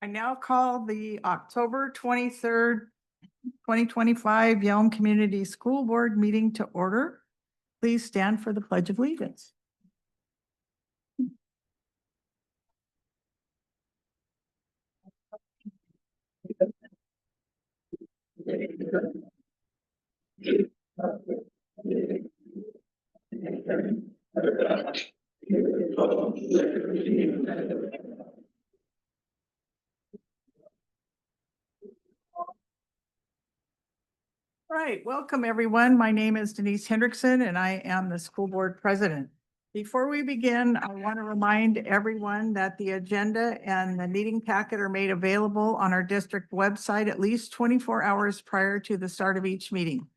I now call the October 23rd, 2025 Yelm Community School Board meeting to order. Please stand for the Pledge of Allegiance. Right, welcome everyone. My name is Denise Hendrickson and I am the school board president. Before we begin, I want to remind everyone that the agenda and the meeting packet are made available on our district website at least 24 hours prior to the start of each meeting.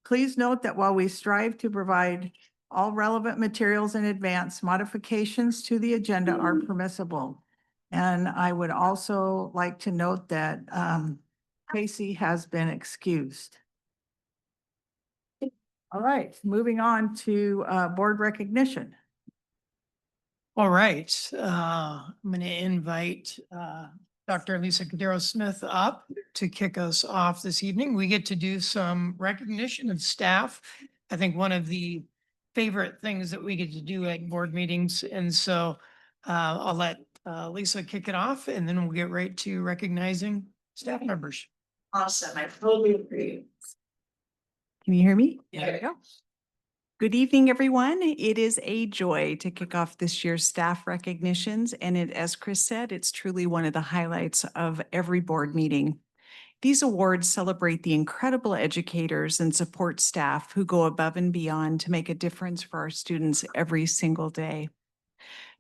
Please note that while we strive to provide all relevant materials in advance, modifications to the agenda are permissible. And I would also like to note that Casey has been excused. All right, moving on to board recognition. All right, I'm going to invite Dr. Lisa Cadero-Smith up to kick us off this evening. We get to do some recognition of staff. I think one of the favorite things that we get to do at board meetings. And so I'll let Lisa kick it off and then we'll get right to recognizing staff members. Awesome. I totally agree. Can you hear me? Yeah. There we go. Good evening, everyone. It is a joy to kick off this year's staff recognitions. And as Chris said, it's truly one of the highlights of every board meeting. These awards celebrate the incredible educators and support staff who go above and beyond to make a difference for our students every single day.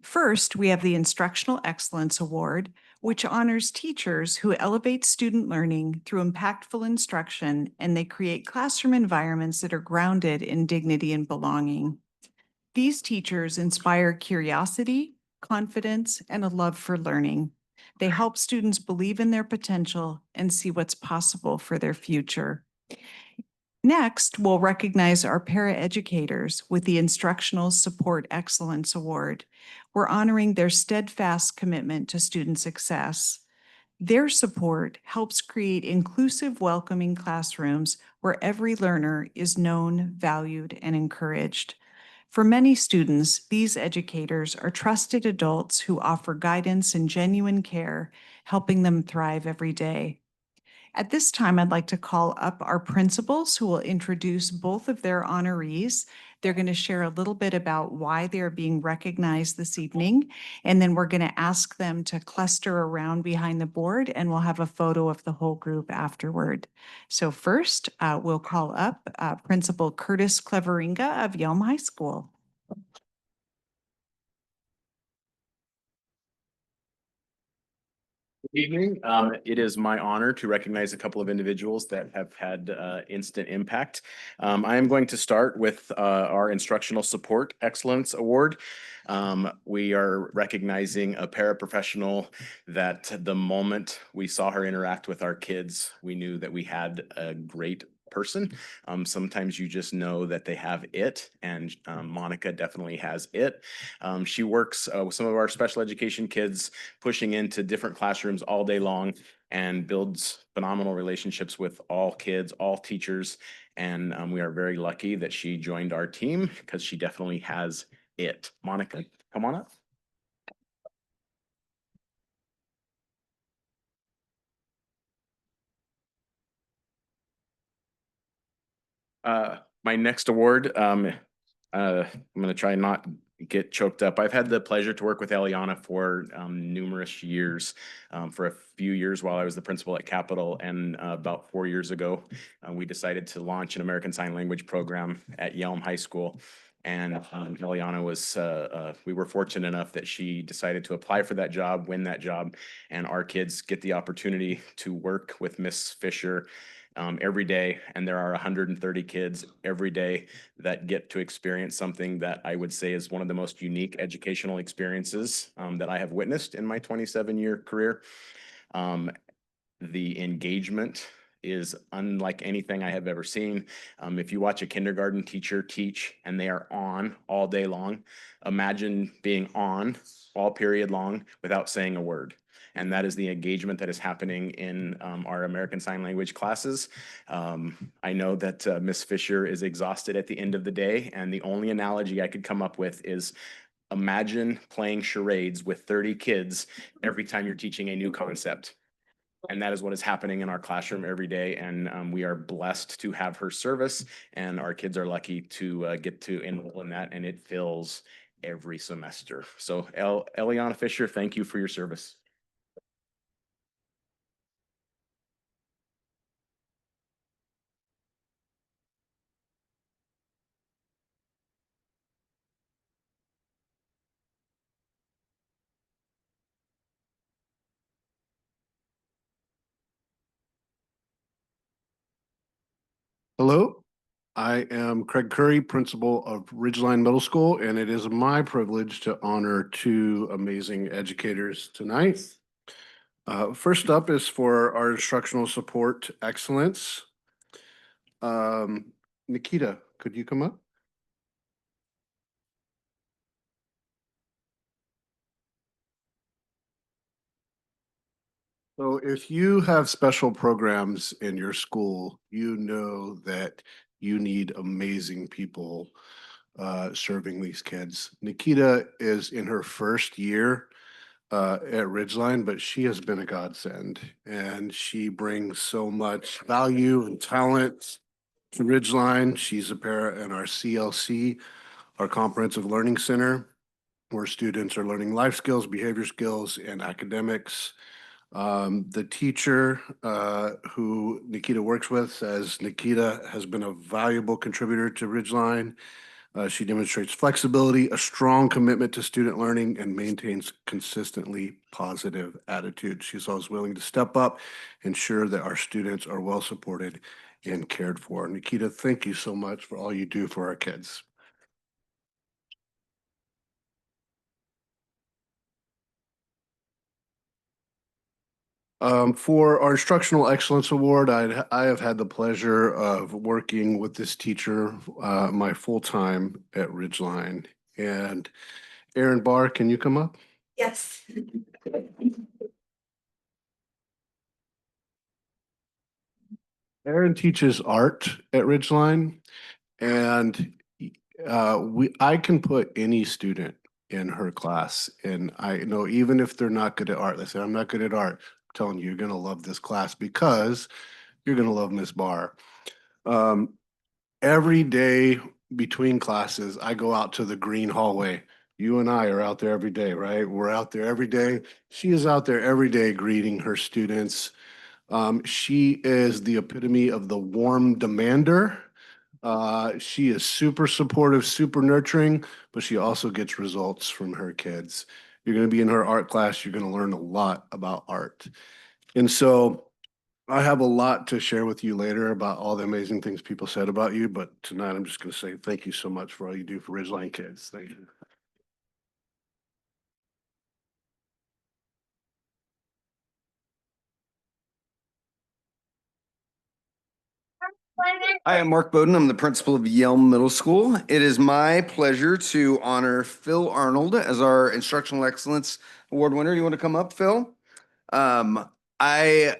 First, we have the Instructional Excellence Award, which honors teachers who elevate student learning through impactful instruction, and they create classroom environments that are grounded in dignity and belonging. These teachers inspire curiosity, confidence, and a love for learning. They help students believe in their potential and see what's possible for their future. Next, we'll recognize our paraeducators with the Instructional Support Excellence Award. We're honoring their steadfast commitment to student success. Their support helps create inclusive, welcoming classrooms where every learner is known, valued, and encouraged. For many students, these educators are trusted adults who offer guidance and genuine care, helping them thrive every day. At this time, I'd like to call up our principals who will introduce both of their honorees. They're going to share a little bit about why they're being recognized this evening, and then we're going to ask them to cluster around behind the board, and we'll have a photo of the whole group afterward. So first, we'll call up Principal Curtis Cleveringa of Yelm High School. Good evening. It is my honor to recognize a couple of individuals that have had instant impact. I am going to start with our Instructional Support Excellence Award. We are recognizing a paraprofessional that the moment we saw her interact with our kids, we knew that we had a great person. Sometimes you just know that they have it, and Monica definitely has it. She works with some of our special education kids, pushing into different classrooms all day long, and builds phenomenal relationships with all kids, all teachers. And we are very lucky that she joined our team because she definitely has it. Monica, come on up. My next award, I'm going to try not get choked up. I've had the pleasure to work with Eliana for numerous years, for a few years while I was the principal at Capitol, and about 4 years ago, we decided to launch an American Sign Language program at Yelm High School. And Eliana was, we were fortunate enough that she decided to apply for that job, win that job, and our kids get the opportunity to work with Miss Fisher every day. And there are 130 kids every day that get to experience something that I would say is one of the most unique educational experiences that I have witnessed in my 27-year career. The engagement is unlike anything I have ever seen. If you watch a kindergarten teacher teach and they are on all day long, imagine being on all period long without saying a word. and that is the engagement that is happening in our American Sign Language classes. I know that Ms. Fisher is exhausted at the end of the day, and the only analogy I could come up with is imagine playing charades with 30 kids every time you're teaching a new concept. And that is what is happening in our classroom every day. And we are blessed to have her service, and our kids are lucky to get to enroll in that, and it fills every semester. So Eliana Fisher, thank you for your service. Hello, I am Craig Curry, principal of Ridgeline Middle School, and it is my privilege to honor two amazing educators tonight. First up is for our instructional support excellence. Nikita, could you come up? So if you have special programs in your school, you know that you need amazing people serving these kids. Nikita is in her first year at Ridgeline, but she has been a godsend, and she brings so much value and talent to Ridgeline. She's a para in our CLC, our Comprehensive Learning Center, where students are learning life skills, behavior skills, and academics. The teacher who Nikita works with says Nikita has been a valuable contributor to Ridgeline. She demonstrates flexibility, a strong commitment to student learning, and maintains consistently positive attitude. She's always willing to step up, ensure that our students are well supported and cared for. Nikita, thank you so much for all you do for our kids. For our Instructional Excellence Award, I have had the pleasure of working with this teacher my full time at Ridgeline. And Erin Barr, can you come up? Yes. Erin teaches art at Ridgeline, and I can put any student in her class, and I know even if they're not good at art, they say, I'm not good at art. I'm telling you, you're gonna love this class because you're gonna love Miss Barr. Every day between classes, I go out to the green hallway. You and I are out there every day, right? We're out there every day. She is out there every day greeting her students. She is the epitome of the warm demander. She is super supportive, super nurturing, but she also gets results from her kids. You're going to be in her art class. You're going to learn a lot about art. And so I have a lot to share with you later about all the amazing things people said about you, but tonight I'm just going to say thank you so much for all you do for Ridgeline kids. Thank you. Hi, I'm Mark Bowden. I'm the principal of Yelm Middle School. It is my pleasure to honor Phil Arnold as our Instructional Excellence Award winner. You want to come up, Phil? I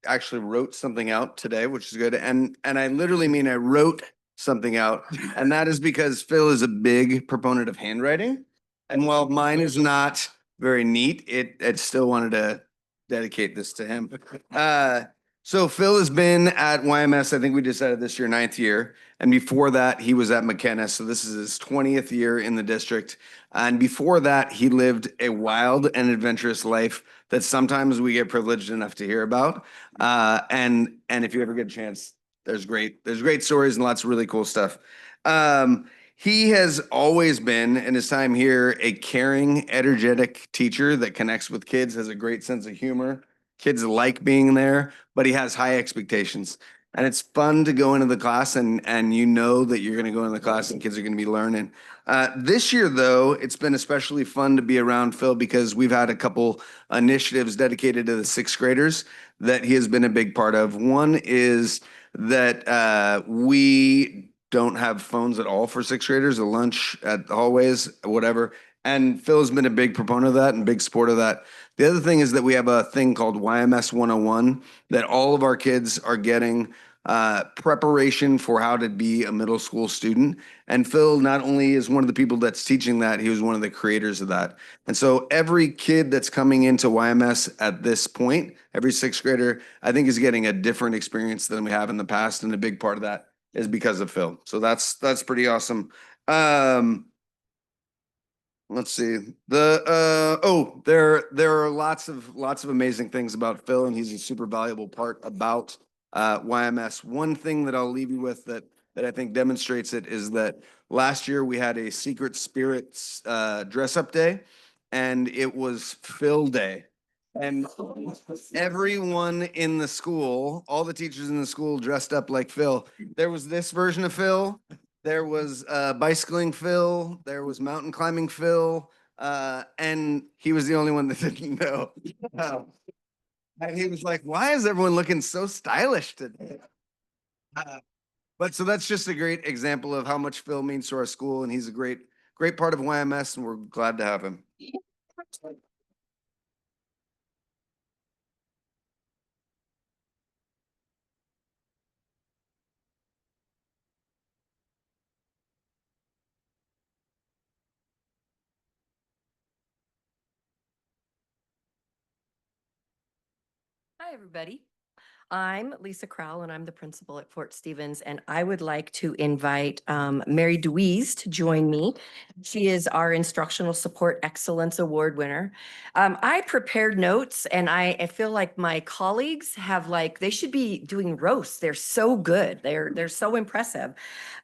actually wrote something out today, which is good. And I literally mean I wrote something out. And that is because Phil is a big proponent of handwriting. And while mine is not very neat, it still wanted to dedicate this to him. So Phil has been at YMS, I think we decided this year, 9th year. And before that, he was at McKenna. So this is his 20th year in the district. And before that, he lived a wild and adventurous life that sometimes we get privileged enough to hear about. And if you ever get a chance, there's great stories and lots of really cool stuff. He has always been, in his time here, a caring, energetic teacher that connects with kids, has a great sense of humor. Kids like being there, but he has high expectations. And it's fun to go into the class and you know that you're going to go into the class and kids are going to be learning. This year, though, it's been especially fun to be around Phil because we've had a couple initiatives dedicated to the 6th graders that he has been a big part of. One is that we don't have phones at all for 6th graders, a lunch at the hallways, whatever. And Phil's been a big proponent of that and big supporter of that. The other thing is that we have a thing called YMS 101 that all of our kids are getting preparation for how to be a middle school student. And Phil not only is one of the people that's teaching that, he was one of the creators of that. And so every kid that's coming into YMS at this point, every sixth grader, I think is getting a different experience than we have in the past. And a big part of that is because of Phil. So that's pretty awesome. Let's see. There are lots of amazing things about Phil, and he's a super valuable part about YMS. One thing that I'll leave you with that I think demonstrates it is that last year we had a Secret Spirits dress up day, and it was Phil Day. And everyone in the school, all the teachers in the school dressed up like Phil. There was this version of Phil. There was bicycling Phil, there was mountain climbing Phil, and he was the only one that didn't know. And he was like, why is everyone looking so stylish today? But so that's just a great example of how much Phil means to our school, and he's a great part of YMS, and we're glad to have him. Hi, everybody. I'm Lisa Crowell, and I'm the principal at Fort Stevens, and I would like to invite Mary Deweese to join me. She is our Instructional Support Excellence Award winner. I prepared notes, and I feel like my colleagues have they should be doing roasts. They're so good. They're so impressive.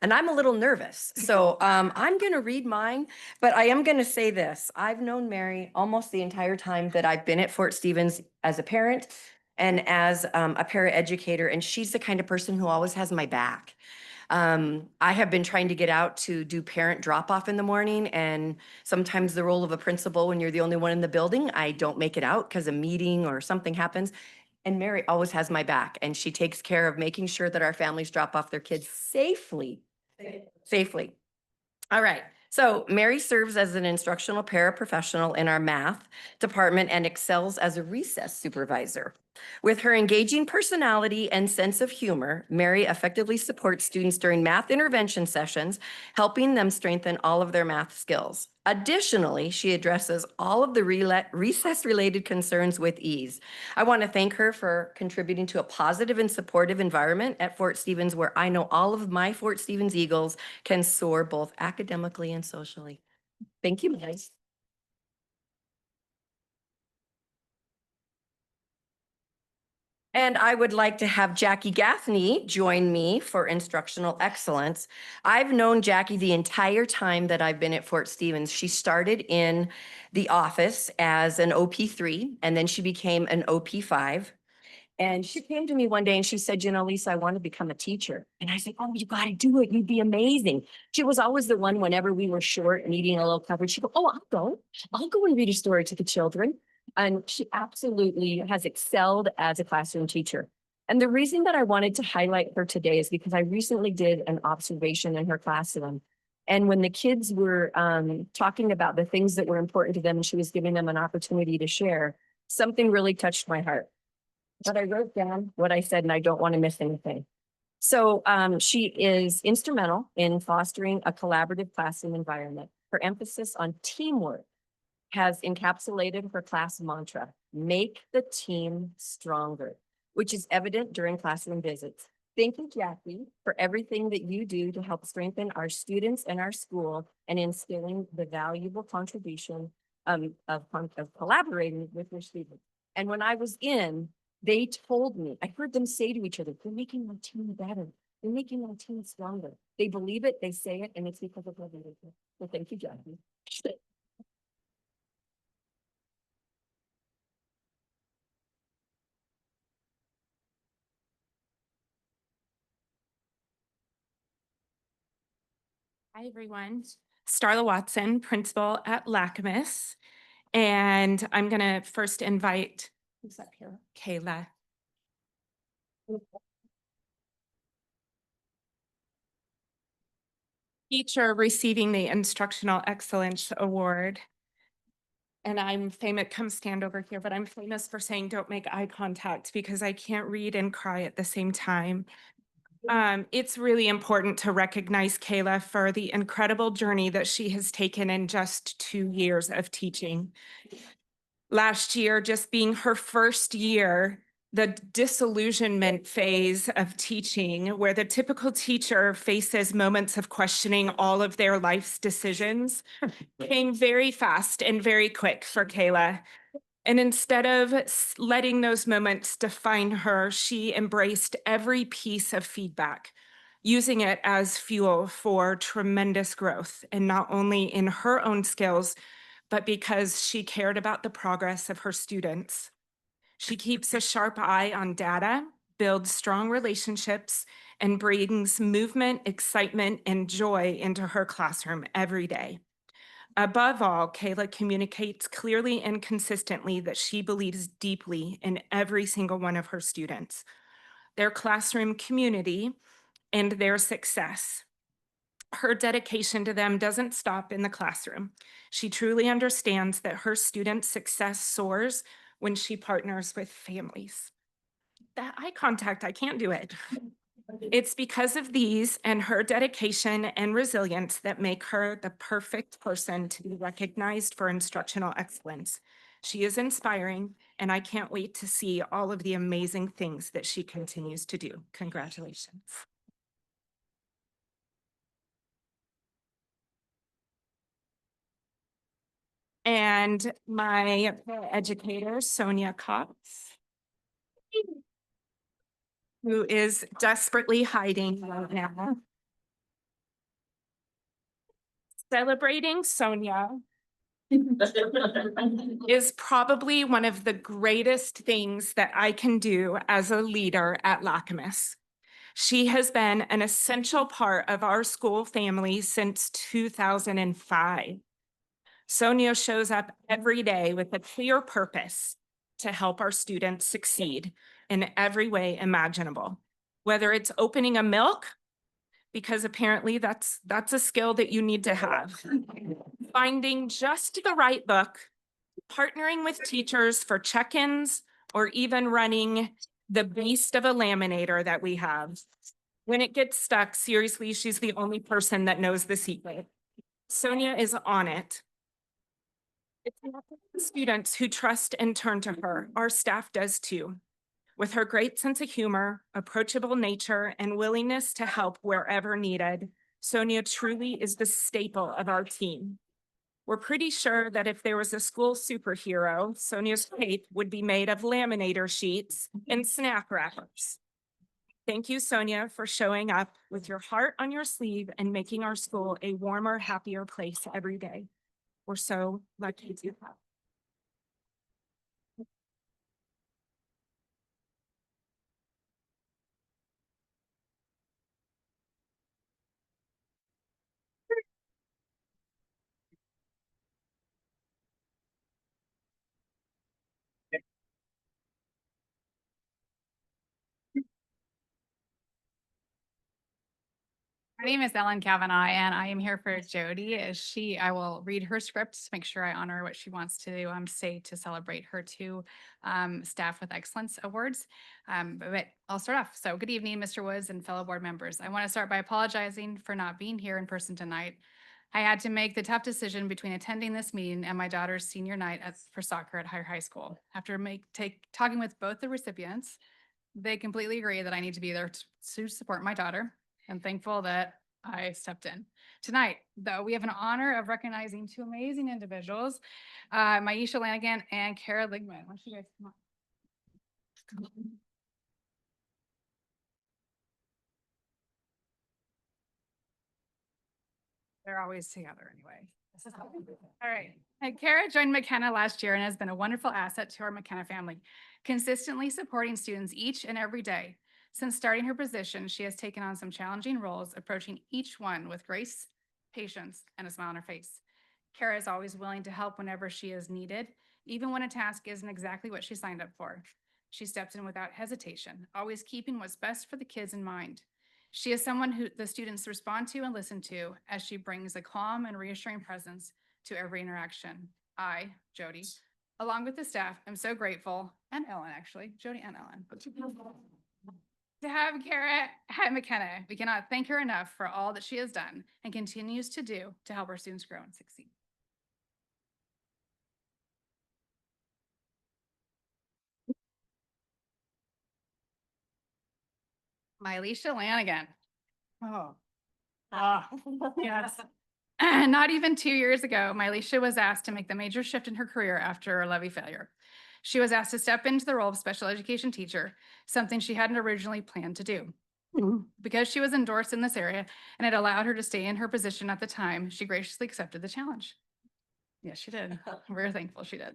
And I'm a little nervous. So I'm going to read mine, but I am going to say this. I've known Mary almost the entire time that I've been at Fort Stevens as a parent and as a paraeducator, and she's the kind of person who always has my back. I have been trying to get out to do parent drop off in the morning, and sometimes the role of a principal, when you're the only one in the building, I don't make it out because a meeting or something happens. And Mary always has my back, and she takes care of making sure that our families drop off their kids safely. Safely. All right. So Mary serves as an instructional paraprofessional in our math department and excels as a recess supervisor. With her engaging personality and sense of humor, Mary effectively supports students during math intervention sessions, helping them strengthen all of their math skills. Additionally, she addresses all of the recess-related concerns with ease. I want to thank her for contributing to a positive and supportive environment at Fort Stevens, where I know all of my Fort Stevens Eagles can soar both academically and socially. Thank you, guys. And I would like to have Jackie Gaffney join me for instructional excellence. I've known Jackie the entire time that I've been at Fort Stevens. She started in the office as an OP3, and then she became an OP5. And she came to me one day and she said, Lisa, I want to become a teacher. And I said, oh, you got to do it. You'd be amazing. She was always the one whenever we were short, needing a little coverage. She'd go, oh, I'll go and read a story to the children. And she absolutely has excelled as a classroom teacher. And the reason that I wanted to highlight her today is because I recently did an observation in her classroom. And when the kids were talking about the things that were important to them, and she was giving them an opportunity to share, something really touched my heart. But I wrote down what I said, and I don't want to miss anything. So she is instrumental in fostering a collaborative classroom environment. Her emphasis on teamwork has encapsulated her class mantra, make the team stronger, which is evident during classroom visits. Thank you, Jackie, for everything that you do to help strengthen our students and our school and instilling the valuable contribution of collaborating with your students. And when I was in, they told me, I heard them say to each other, they're making our team better. They're making our team stronger. They believe it, they say it, and it's because of what they do. So thank you, Jackie. Hi, everyone. Starla Watson, principal at Lacamas. And I'm going to first invite, who's up here? Kayla. teacher receiving the Instructional Excellence Award. And I'm famous, come stand over here, but I'm famous for saying, don't make eye contact because I can't read and cry at the same time. It's really important to recognize Kayla for the incredible journey that she has taken in just 2 years of teaching. Last year, just being her first year, the disillusionment phase of teaching, where the typical teacher faces moments of questioning all of their life's decisions, came very fast and very quick for Kayla. And instead of letting those moments define her, she embraced every piece of feedback, using it as fuel for tremendous growth, and not only in her own skills, but because she cared about the progress of her students. She keeps a sharp eye on data, builds strong relationships, and brings movement, excitement, and joy into her classroom every day. Above all, Kayla communicates clearly and consistently that she believes deeply in every single one of her students, their classroom community, and their success. Her dedication to them doesn't stop in the classroom. She truly understands that her students' success soars when she partners with families. That eye contact, I can't do it. It's because of these and her dedication and resilience that make her the perfect person to be recognized for instructional excellence. She is inspiring, and I can't wait to see all of the amazing things that she continues to do. Congratulations. And my educator, Sonia Cox, who is desperately hiding right now. Celebrating Sonia is probably one of the greatest things that I can do as a leader at Lacamas. She has been an essential part of our school family since 2005. Sonia shows up every day with a clear purpose to help our students succeed in every way imaginable. Whether it's opening a milk, because apparently that's a skill that you need to have. Finding just the right book, partnering with teachers for check-ins, or even running the beast of a laminator that we have. When it gets stuck, seriously, she's the only person that knows the secret. Sonia is on it. It's not the students who trust and turn to her. Our staff does too. With her great sense of humor, approachable nature, and willingness to help wherever needed, Sonia truly is the staple of our team. We're pretty sure that if there was a school superhero, Sonia's cape would be made of laminator sheets and snack wrappers. Thank you, Sonia, for showing up with your heart on your sleeve and making our school a warmer, happier place every day. We're so lucky to have. My name is Ellen Kavanaugh, and I am here for Jody. I will read her script to make sure I honor what she wants to say to celebrate her two Staff with Excellence Awards. But I'll start off. So good evening, Mr. Woods and fellow board members. I want to start by apologizing for not being here in person tonight. I had to make the tough decision between attending this meeting and my daughter's senior night for soccer at Higher High School. After talking with both the recipients, they completely agree that I need to be there to support my daughter. I'm thankful that I stepped in. Tonight, though, we have an honor of recognizing two amazing individuals, Maisha Lanigan and Kara Ligman. Why don't you guys come on? They're always together anyway. All right. Kara joined McKenna last year and has been a wonderful asset to our McKenna family, consistently supporting students each and every day. Since starting her position, she has taken on some challenging roles, approaching each one with grace, patience, and a smile on her face. Kara is always willing to help whenever she is needed, even when a task isn't exactly what she signed up for. She steps in without hesitation, always keeping what's best for the kids in mind. She is someone who the students respond to and listen to as she brings a calm and reassuring presence to every interaction. I, Jody, along with the staff, am so grateful, and Ellen actually, Jody and Ellen, to have Kara at McKenna. We cannot thank her enough for all that she has done and continues to do to help our students grow and succeed. Mylisha Lanigan. Oh, Yes. Not even 2 years ago, Mylisha was asked to make the major shift in her career after a levy failure. She was asked to step into the role of special education teacher, something she hadn't originally planned to do. Because she was endorsed in this area and it allowed her to stay in her position at the time, she graciously accepted the challenge. Yes, she did. We're thankful she did.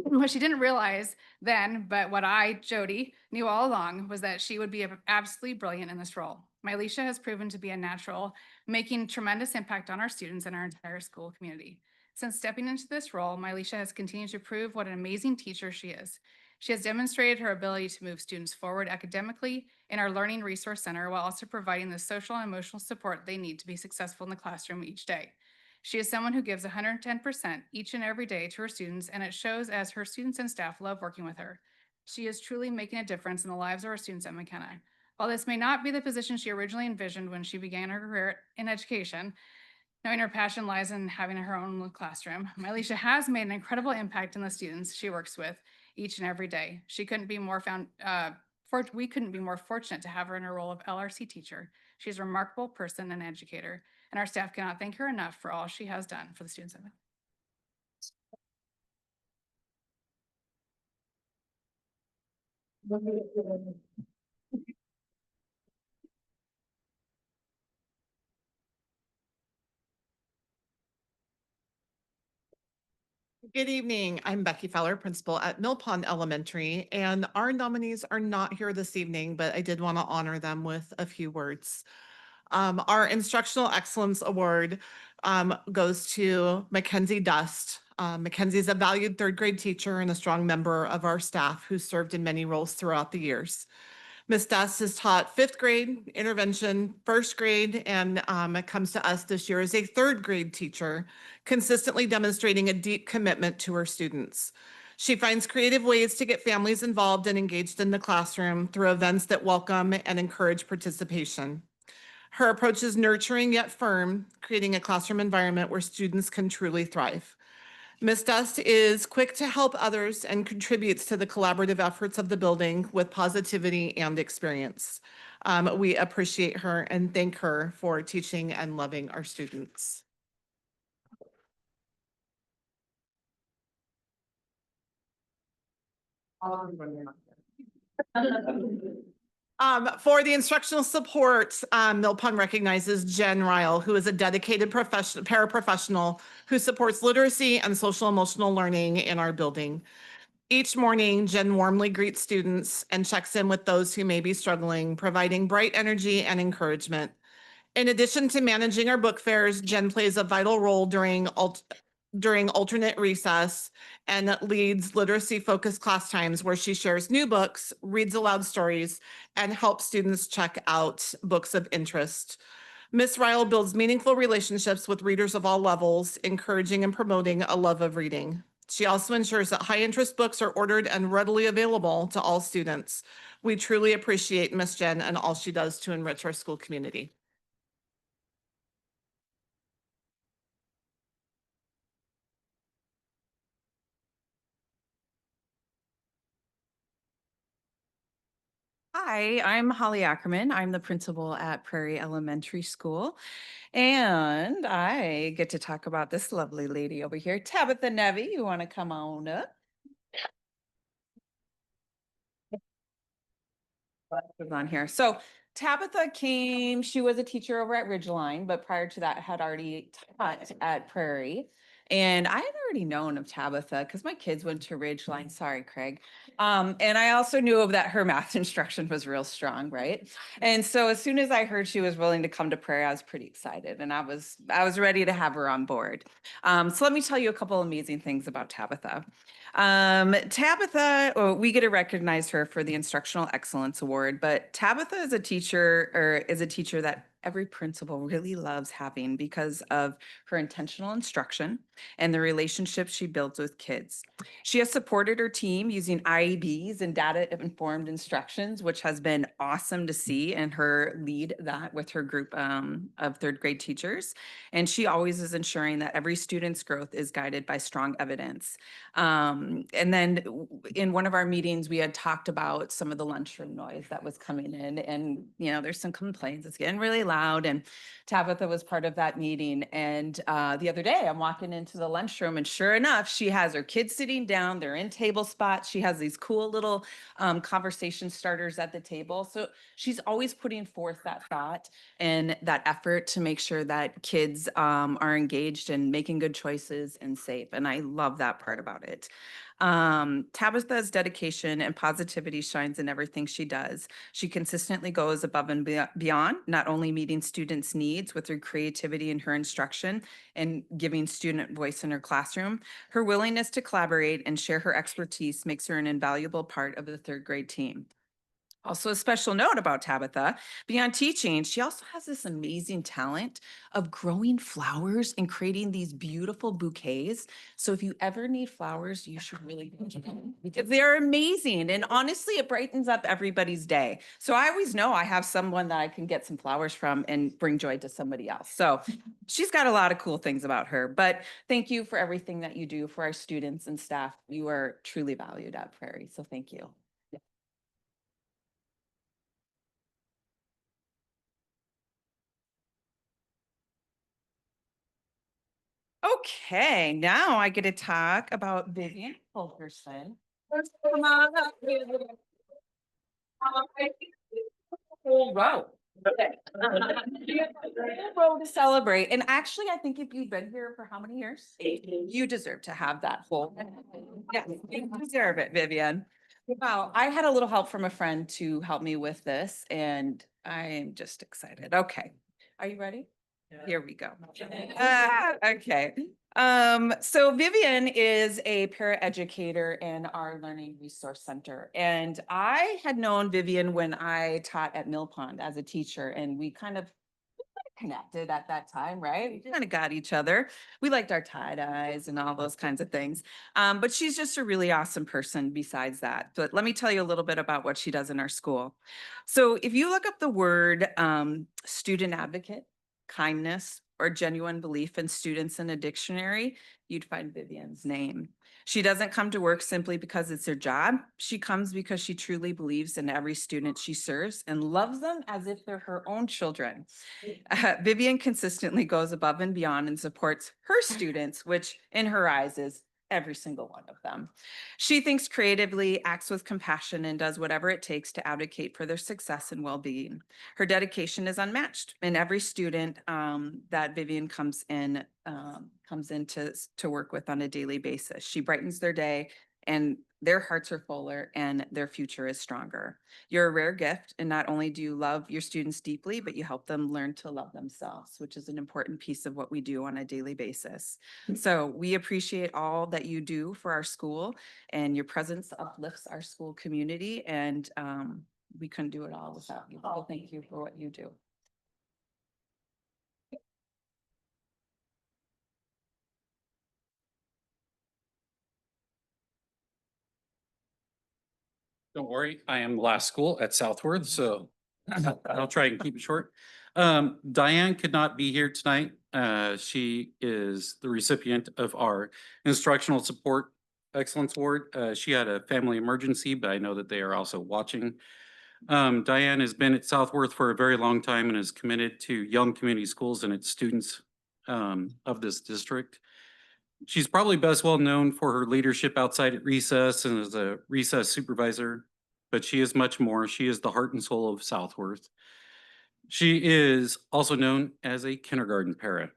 What she didn't realize then, but what I, Jody, knew all along was that she would be absolutely brilliant in this role. Mylisha has proven to be a natural, making tremendous impact on our students and our entire school community. Since stepping into this role, Mylisha has continued to prove what an amazing teacher she is. She has demonstrated her ability to move students forward academically in our Learning Resource Center while also providing the social and emotional support they need to be successful in the classroom each day. She is someone who gives 110% each and every day to her students, and it shows as her students and staff love working with her. She is truly making a difference in the lives of our students at McKenna. While this may not be the position she originally envisioned when she began her career in education, knowing her passion lies in having her own classroom, Mylisha has made an incredible impact on the students she works with each and every day. We couldn't be more fortunate to have her in her role of LRC teacher. She's a remarkable person and educator, and our staff cannot thank her enough for all she has done for the students of it. Good evening. I'm Becky Feller, principal at Mill Pond Elementary, and our nominees are not here this evening, but I did want to honor them with a few words. Our Instructional Excellence Award goes to Mackenzie Dust. Mackenzie is a valued third grade teacher and a strong member of our staff who served in many roles throughout the years. Ms. Dust has taught fifth grade, intervention, first grade, and it comes to us this year as a third grade teacher, consistently demonstrating a deep commitment to her students. She finds creative ways to get families involved and engaged in the classroom through events that welcome and encourage participation. Her approach is nurturing yet firm, creating a classroom environment where students can truly thrive. Ms. Dust is quick to help others and contributes to the collaborative efforts of the building with positivity and experience. We appreciate her and thank her for teaching and loving our students. For the instructional support, Mill Pond recognizes Jen Ryle, who is a dedicated paraprofessional who supports literacy and social emotional learning in our building. Each morning, Jen warmly greets students and checks in with those who may be struggling, providing bright energy and encouragement. In addition to managing our book fairs, Jen plays a vital role during alternate recess and leads literacy-focused class times where she shares new books, reads aloud stories, and helps students check out books of interest. Ms. Ryle builds meaningful relationships with readers of all levels, encouraging and promoting a love of reading. She also ensures that high-interest books are ordered and readily available to all students. We truly appreciate Ms. Jen and all she does to enrich our school community. Hi, I'm Holly Ackerman. I'm the principal at Prairie Elementary School. And I get to talk about this lovely lady over here, Tabitha Nevy. You want to come on up? Was on here. So Tabitha came, she was a teacher over at Ridgeline, but prior to that had already taught at Prairie. And I had already known of Tabitha because my kids went to Ridgeline. Sorry, Craig. And I also knew of that her math instruction was real strong, right? And so as soon as I heard she was willing to come to prayer, I was pretty excited, and I was ready to have her on board. So let me tell you a couple amazing things about Tabitha. Tabitha, we get to recognize her for the Instructional Excellence Award, but Tabitha is a teacher that every principal really loves having because of her intentional instruction and the relationships she builds with kids. She has supported her team using IEBs and data-informed instructions, which has been awesome to see, and her lead that with her group of third grade teachers. And she always is ensuring that every student's growth is guided by strong evidence. And then in one of our meetings, we had talked about some of the lunchroom noise that was coming in, and there's some complaints. It's getting really loud, and Tabitha was part of that meeting. And the other day, I'm walking into the lunchroom, and sure enough, she has her kids sitting down. They're in table spots. She has these cool little conversation starters at the table. So she's always putting forth that thought and that effort to make sure that kids are engaged and making good choices and safe. And I love that part about it. Tabitha's dedication and positivity shines in everything she does. She consistently goes above and beyond, not only meeting students' needs with her creativity in her instruction and giving student voice in her classroom. Her willingness to collaborate and share her expertise makes her an invaluable part of the third grade team. Also, a special note about Tabitha, beyond teaching, she also has this amazing talent of growing flowers and creating these beautiful bouquets. So if you ever need flowers, you should really go to them because they are amazing. And honestly, it brightens up everybody's day. So I always know I have someone that I can get some flowers from and bring joy to somebody else. So she's got a lot of cool things about her. But thank you for everything that you do for our students and staff. You are truly valued at Prairie. So thank you. Okay, now I get to talk about Vivian Fulkerson. Whole row. Whole row to celebrate. And actually, I think if you've been here for how many years? 18. You deserve to have that whole. Yeah, you deserve it, Vivian. Wow, I had a little help from a friend to help me with this, and I'm just excited. Okay, are you ready? Here we go. Okay. So Vivian is a paraeducator in our Learning Resource Center. And I had known Vivian when I taught at Mill Pond as a teacher, and we kind of connected at that time, right? We kind of got each other. We liked our tie-dyes and all those kinds of things. But she's just a really awesome person besides that. But let me tell you a little bit about what she does in our school. So if you look up the word student advocate, kindness, or genuine belief in students in a dictionary, you'd find Vivian's name. She doesn't come to work simply because it's her job. She comes because she truly believes in every student she serves and loves them as if they're her own children. Vivian consistently goes above and beyond and supports her students, which in her eyes is every single one of them. She thinks creatively, acts with compassion, and does whatever it takes to advocate for their success and well-being. Her dedication is unmatched, and every student that Vivian comes in to work with on a daily basis. She brightens their day, and their hearts are fuller and their future is stronger. You're a rare gift, and not only do you love your students deeply, but you help them learn to love themselves, which is an important piece of what we do on a daily basis. So we appreciate all that you do for our school, and your presence uplifts our school community, and we couldn't do it all without you. So thank you for what you do. Don't worry, I am last school at Southworth, so I'll try and keep it short. Diane could not be here tonight. She is the recipient of our Instructional Support Excellence Award. She had a family emergency, but I know that they are also watching. Diane has been at Southworth for a very long time and is committed to Yelm Community Schools and its students of this district. She's probably best well known for her leadership outside at recess and as a recess supervisor, but she is much more. She is the heart and soul of Southworth. She is also known as a kindergarten para.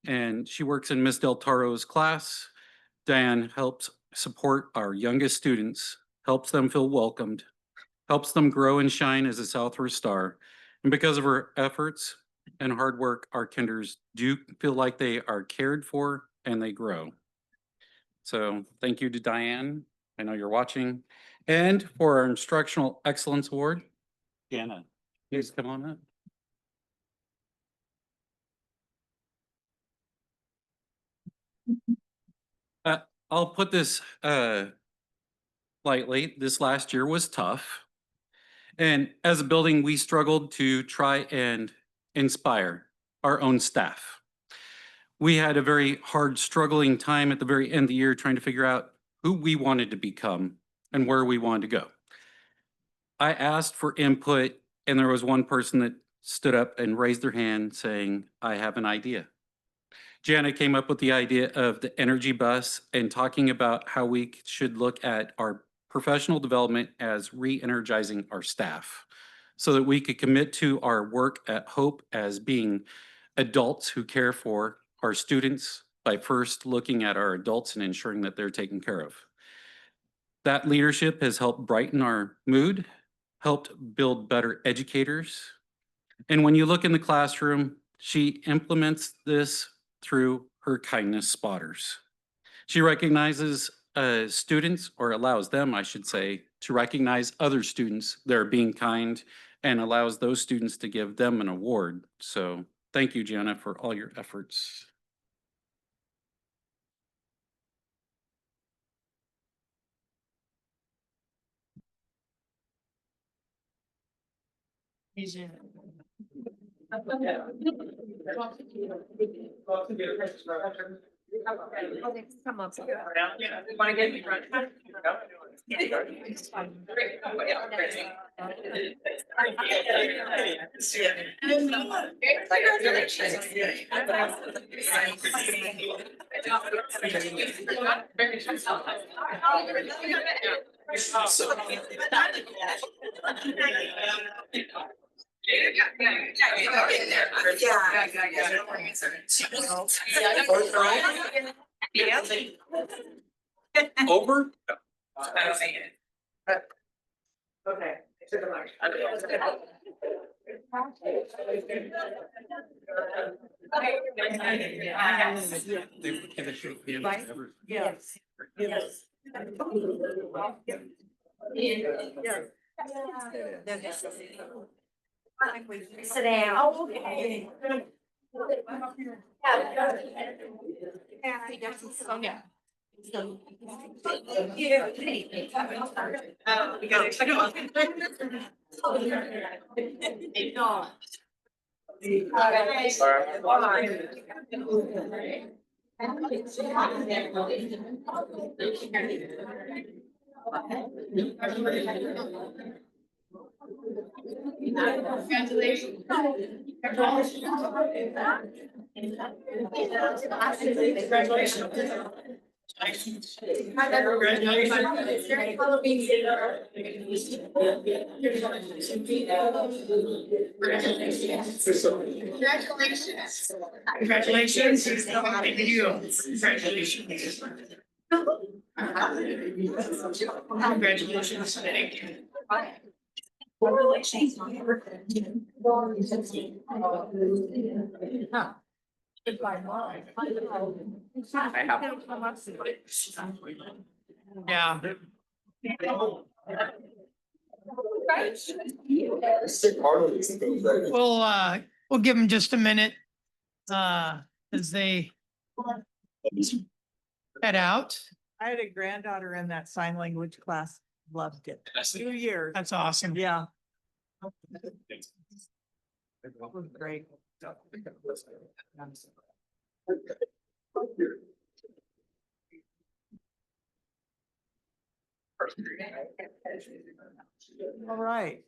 and she works in Miss Del Taro's class. Diane helps support our youngest students, helps them feel welcomed, helps them grow and shine as a Southward Star. And because of her efforts and hard work, our kinders do feel like they are cared for and they grow. So thank you to Diane. I know you're watching. And for our Instructional Excellence Award, Jana, please come on up. I'll put this lightly. This last year was tough. And as a building, we struggled to try and inspire our own staff. We had a very hard, struggling time at the very end of the year trying to figure out who we wanted to become and where we wanted to go. I asked for input, and there was one person that stood up and raised their hand saying, I have an idea. Janet came up with the idea of the energy bus and talking about how we should look at our professional development as re-energizing our staff so that we could commit to our work at Hope as being adults who care for our students by first looking at our adults and ensuring that they're taken care of. That leadership has helped brighten our mood, helped build better educators. And when you look in the classroom, she implements this through her kindness spotters. She recognizes students, or allows them, I should say, to recognize other students that are being kind and allows those students to give them an award. So thank you, Gianna, for all your efforts. Come up. Over? Okay. Yes. Yes. Sit down. Sonia. Congratulations. Congratulations. Congratulations. Thank you. Yeah. We'll give them just a minute as they head out. I had a granddaughter in that sign language class, loved it. 2 years. That's awesome. Yeah. That was great. All right.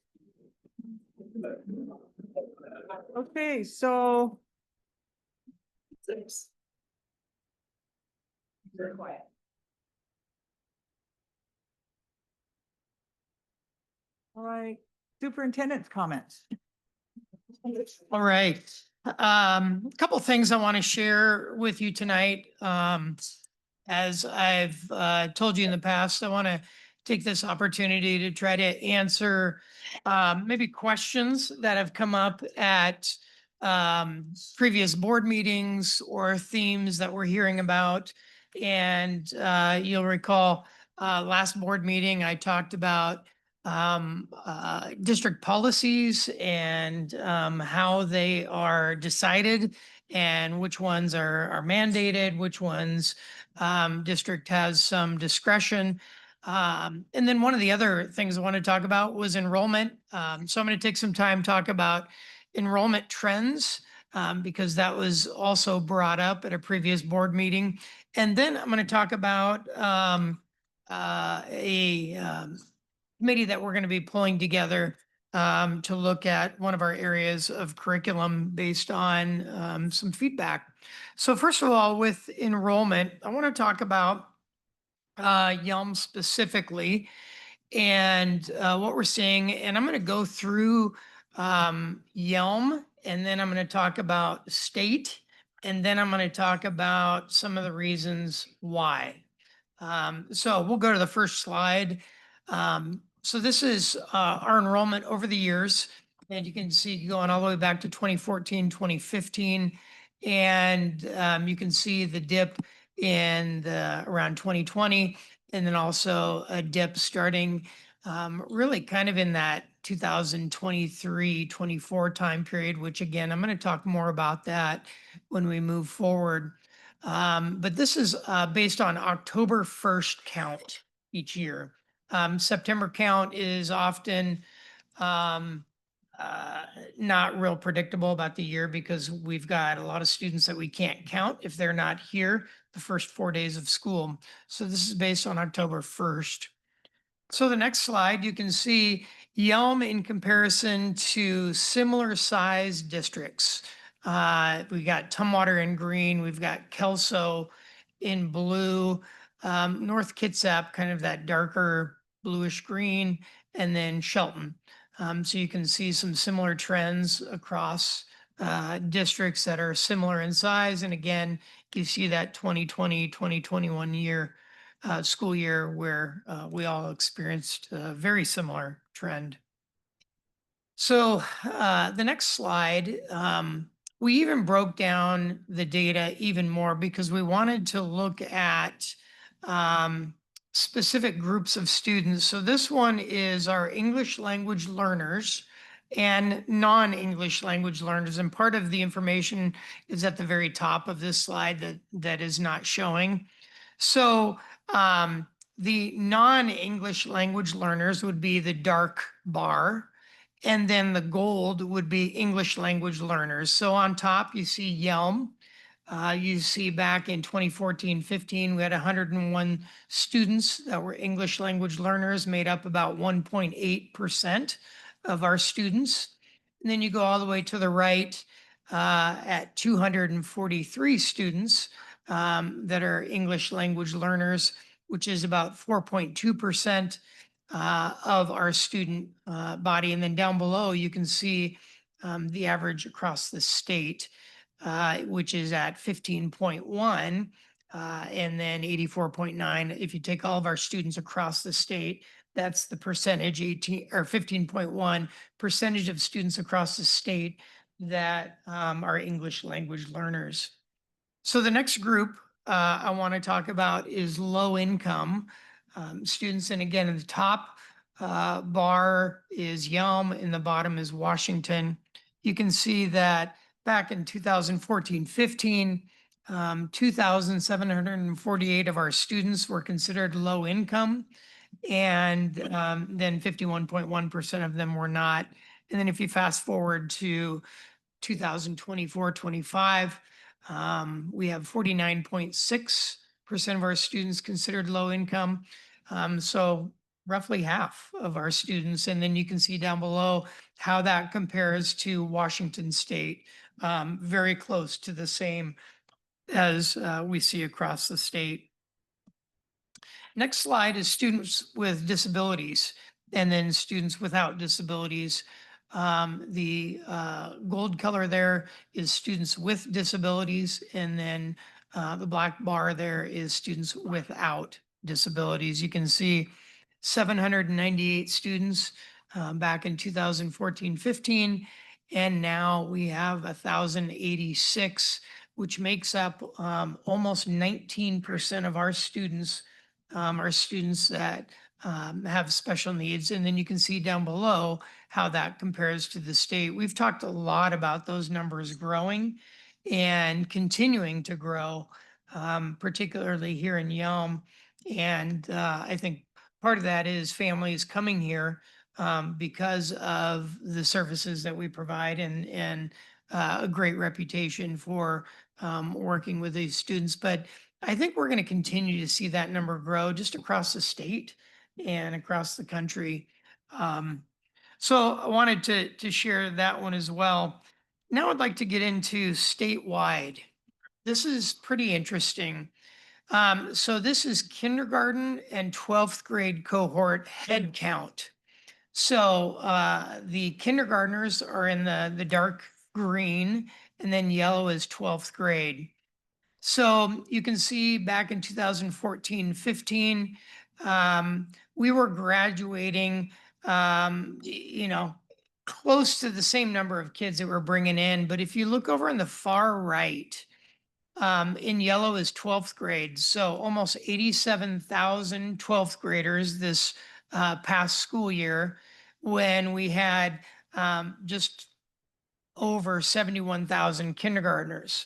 Okay, so. Very quiet. All right, superintendent's comments. All right. A couple things I want to share with you tonight. As I've told you in the past, I want to take this opportunity to try to answer maybe questions that have come up at previous board meetings or themes that we're hearing about. And you'll recall last board meeting, I talked about district policies and how they are decided and which ones are mandated, which ones district has some discretion. And then one of the other things I want to talk about was enrollment. So I'm going to take some time to talk about enrollment trends because that was also brought up at a previous board meeting. And then I'm going to talk about a committee that we're going to be pulling together to look at one of our areas of curriculum based on some feedback. So first of all, with enrollment, I want to talk about Yelm specifically and what we're seeing. And I'm going to go through Yelm, and then I'm going to talk about state, and then I'm going to talk about some of the reasons why. So we'll go to the first slide. So this is our enrollment over the years. And you can see going all the way back to 2014, 2015. And you can see the dip in around 2020. And then also a dip starting really kind of in that 2023, 24 time period, which again, I'm going to talk more about that when we move forward. But this is based on October 1st count each year. September count is often not real predictable about the year because we've got a lot of students that we can't count if they're not here the first 4 days of school. So this is based on October 1st. So the next slide, you can see Yelm in comparison to similar sized districts. We got Tumwater in green, we've got Kelso in blue, North Kitsap, kind of that darker bluish green, and then Shelton. So you can see some similar trends across districts that are similar in size. And again, you see that 2020, 2021 year, school year where we all experienced a very similar trend. So the next slide, we even broke down the data even more because we wanted to look at specific groups of students. So this one is our English language learners and non-English language learners. And part of the information is at the very top of this slide that is not showing. So the non-English language learners would be the dark bar. And then the gold would be English language learners. So on top, you see Yelm. You see back in 2014-15, we had 101 students that were English language learners, made up about 1.8% of our students. And then you go all the way to the right at 243 students that are English language learners, which is about 4.2% of our student body. And then down below, you can see the average across the state, which is at 15.1 and then 84.9. If you take all of our students across the state, that's the percentage, 18 or 15.1 percentage of students across the state that are English language learners. So the next group I want to talk about is low income students. And again, in the top bar is Yelm, in the bottom is Washington. You can see that back in 2014-15, 2,748 of our students were considered low income, and then 51.1% of them were not. And then if you fast forward to 2024-25, we have 49.6% of our students considered low income. So roughly half of our students. And then you can see down below how that compares to Washington State, very close to the same as we see across the state. Next slide is students with disabilities, and then students without disabilities. The gold color there is students with disabilities, and then the black bar there is students without disabilities. You can see 798 students back in 2014-15, and now we have 1,086, which makes up almost 19% of our students are students that have special needs. And then you can see down below how that compares to the state. We've talked a lot about those numbers growing and continuing to grow, particularly here in Yelm. And I think part of that is families coming here because of the services that we provide, and a great reputation for working with these students. But I think we're going to continue to see that number grow just across the state and across the country. So I wanted to share that one as well. Now I'd like to get into statewide. This is pretty interesting. So this is kindergarten and 12th grade cohort head count. So the kindergartners are in the dark green, and then yellow is 12th grade. So you can see back in 2014-15, we were graduating, close to the same number of kids that we're bringing in. But if you look over on the far right, in yellow is 12th grade. So almost 87,000 12th graders this past school year, when we had just over 71,000 kindergartners.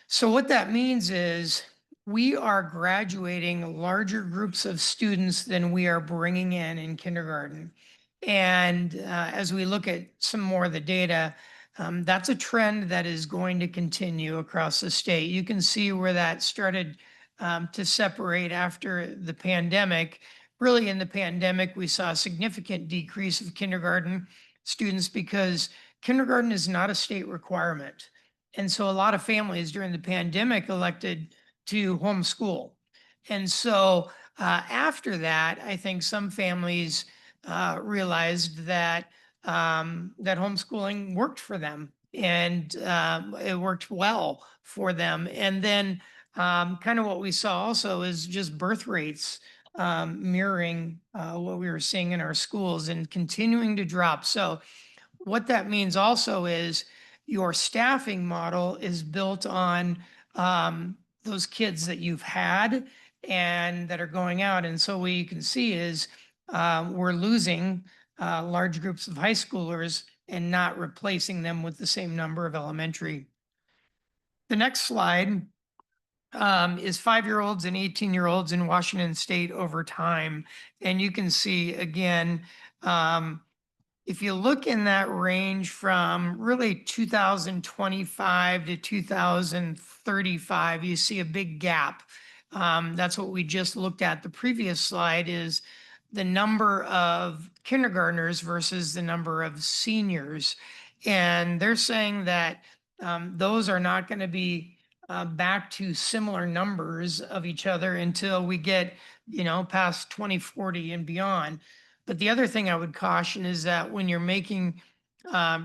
So what that means is we are graduating larger groups of students than we are bringing in kindergarten. And as we look at some more of the data, that's a trend that is going to continue across the state. You can see where that started to separate after the pandemic. Really, in the pandemic, we saw a significant decrease of kindergarten students because kindergarten is not a state requirement. And so a lot of families during the pandemic elected to homeschool. And so after that, I think some families realized that that homeschooling worked for them, and it worked well for them. And then kind of what we saw also is just birth rates mirroring what we were seeing in our schools and continuing to drop. So what that means also is your staffing model is built on those kids that you've had and that are going out. And so what you can see is we're losing large groups of high schoolers and not replacing them with the same number of elementary. The next slide is 5-year-olds and 18-year-olds in Washington State over time. And you can see again, if you look in that range from really 2025 to 2035, you see a big gap. That's what we just looked at. The previous slide is the number of kindergartners versus the number of seniors. And they're saying that those are not going to be back to similar numbers of each other until we get, past 2040 and beyond. But the other thing I would caution is that when you're making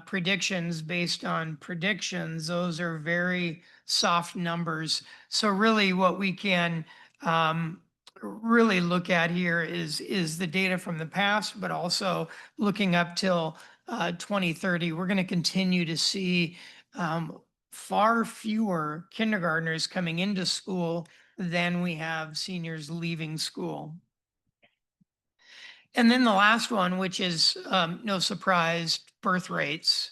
predictions based on predictions, those are very soft numbers. So really what we can really look at here is the data from the past, but also looking up till 2030. We're going to continue to see far fewer kindergartners coming into school than we have seniors leaving school. And then the last one, which is no surprise, birth rates.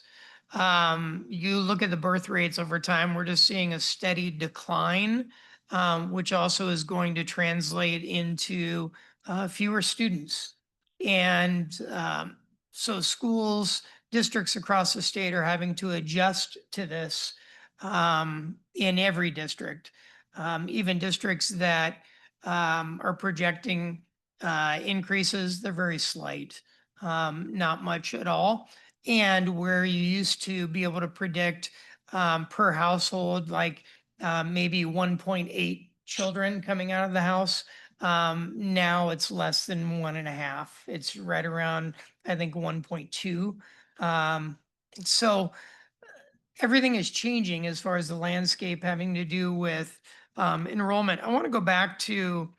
You look at the birth rates over time, we're just seeing a steady decline, which also is going to translate into fewer students. And so schools, districts across the state are having to adjust to this in every district, even districts that are projecting increases, they're very slight, not much at all. And where you used to be able to predict per household, like maybe 1.8 children coming out of the house, now it's less than 1.5. It's right around, I think, 1.2 So everything is changing as far as the landscape having to do with enrollment. I want to go back to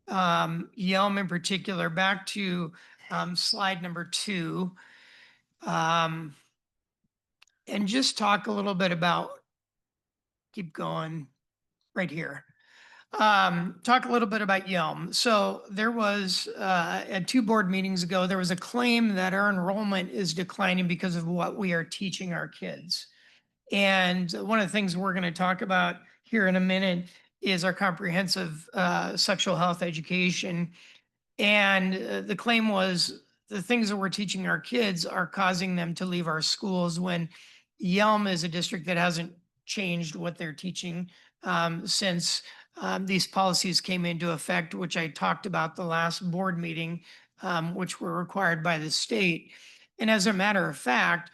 Yelm in particular, back to slide number 2, and just talk a little bit about, keep going right here. Talk a little bit about Yelm. So there was, at 2 board meetings ago, there was a claim that our enrollment is declining because of what we are teaching our kids. And one of the things we're going to talk about here in a minute is our comprehensive sexual health education. And the claim was the things that we're teaching our kids are causing them to leave our schools, when Yelm is a district that hasn't changed what they're teaching since these policies came into effect, which I talked about the last board meeting, which were required by the state. And as a matter of fact,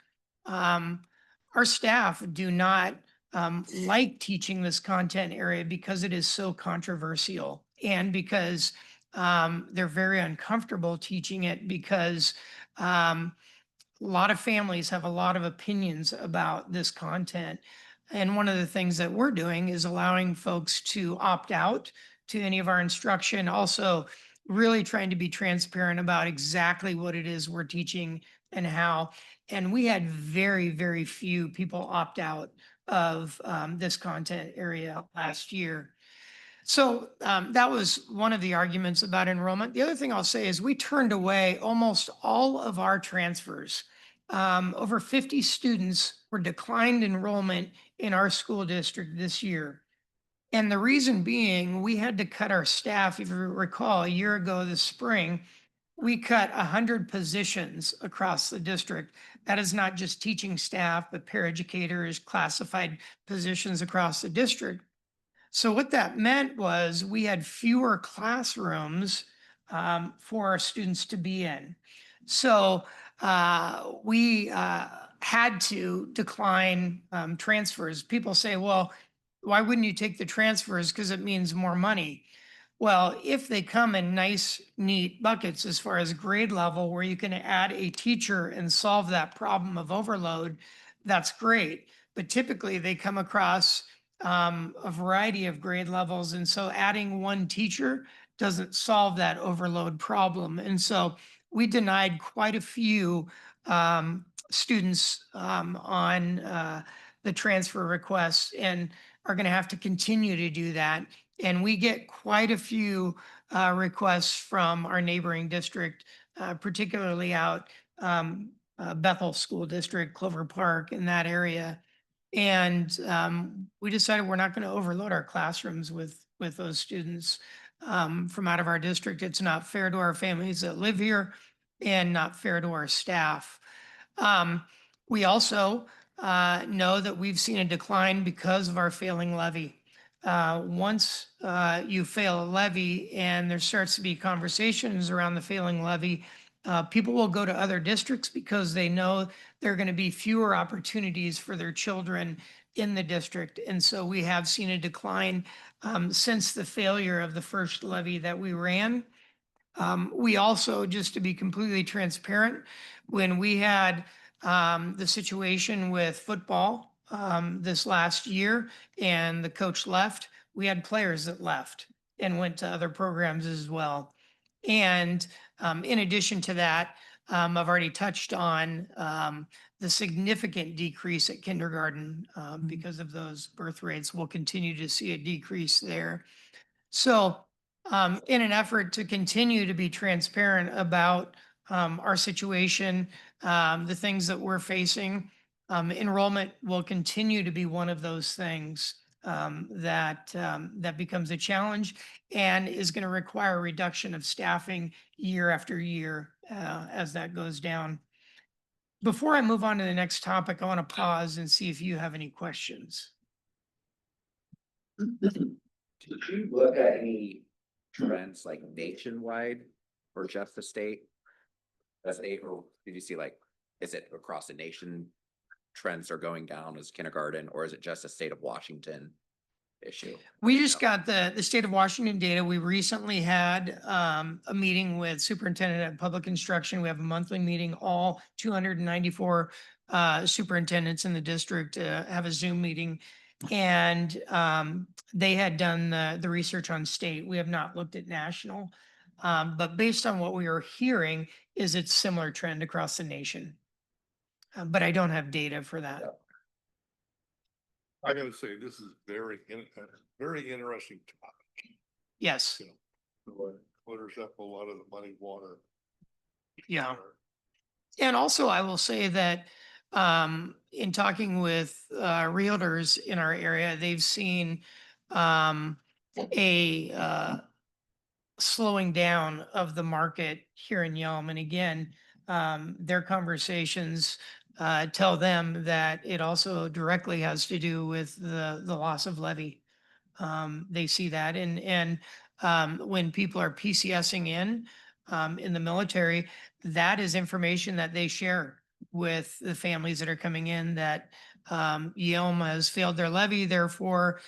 our staff do not like teaching this content area because it is so controversial, and because they're very uncomfortable teaching it, because a lot of families have a lot of opinions about this content. And one of the things that we're doing is allowing folks to opt out to any of our instruction. Also, really trying to be transparent about exactly what it is we're teaching and how. And we had very, very few people opt out of this content area last year. So that was one of the arguments about enrollment. The other thing I'll say is we turned away almost all of our transfers. Over 50 students were declined enrollment in our school district this year. And the reason being, we had to cut our staff. If you recall, a year ago this spring, we cut 100 positions across the district. That is not just teaching staff, but paraeducators, classified positions across the district. So what that meant was we had fewer classrooms for our students to be in. So we had to decline transfers. People say, well, why wouldn't you take the transfers? Because it means more money. Well, if they come in nice, neat buckets as far as grade level, where you can add a teacher and solve that problem of overload, that's great. But typically they come across a variety of grade levels. And so adding one teacher doesn't solve that overload problem. And so we denied quite a few students on the transfer requests, and are going to have to continue to do that. And we get quite a few requests from our neighboring district, particularly out Bethel School District, Clover Park, in that area. And we decided we're not going to overload our classrooms with those students from out of our district. It's not fair to our families that live here, and not fair to our staff. We also know that we've seen a decline because of our failing levy. Once you fail a levy and there starts to be conversations around the failing levy, people will go to other districts because they know there are going to be fewer opportunities for their children in the district. And so we have seen a decline since the failure of the first levy that we ran. We also, just to be completely transparent, when we had the situation with football this last year and the coach left, we had players that left and went to other programs as well. And in addition to that, I've already touched on the significant decrease at kindergarten because of those birth rates. We'll continue to see a decrease there. So in an effort to continue to be transparent about our situation, the things that we're facing, enrollment will continue to be one of those things that becomes a challenge, and is going to require a reduction of staffing year after year as that goes down. Before I move on to the next topic, I want to pause and see if you have any questions. Did you look at any trends like nationwide or just the state? Or did you see like, is it across the nation trends are going down as kindergarten, or is it just the state of Washington? issue? We just got the state of Washington data. We recently had a meeting with superintendent of public instruction. We have a monthly meeting. All 294 superintendents in the district have a Zoom meeting. And they had done the research on state. We have not looked at national. But based on what we were hearing, is it's similar trend across the nation. But I don't have data for that. I gotta say, this is very interesting topic. Yes, Clears up a lot of the muddy water. yeah. And also I will say that in talking with realtors in our area, they've seen a slowing down of the market here in Yelm. And again, their conversations tell them that it also directly has to do with the loss of levy. They see that and when people are PCSing in the military, that is information that they share with the families that are coming in that Yelm has failed their levy, therefore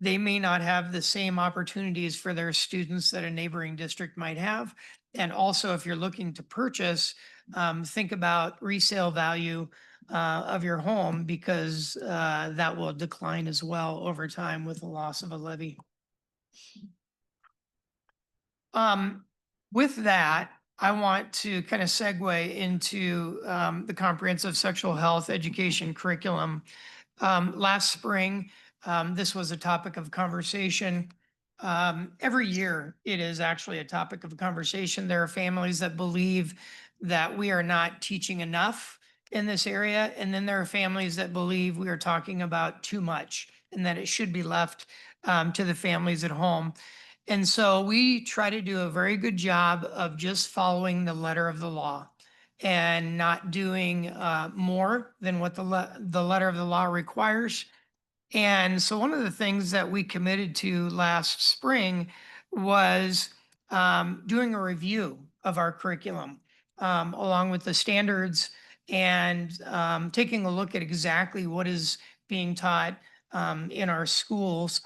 they may not have the same opportunities for their students that a neighboring district might have. And also, if you're looking to purchase, think about resale value of your home because that will decline as well over time with the loss of a levy. With that, I want to kind of segue into the comprehensive sexual health education curriculum. Last spring, this was a topic of conversation. Every year, it is actually a topic of conversation. There are families that believe that we are not teaching enough in this area. And then there are families that believe we are talking about too much and that it should be left to the families at home. And so we try to do a very good job of just following the letter of the law and not doing more than what the letter of the law requires. And so one of the things that we committed to last spring was doing a review of our curriculum along with the standards and taking a look at exactly what is being taught in our schools.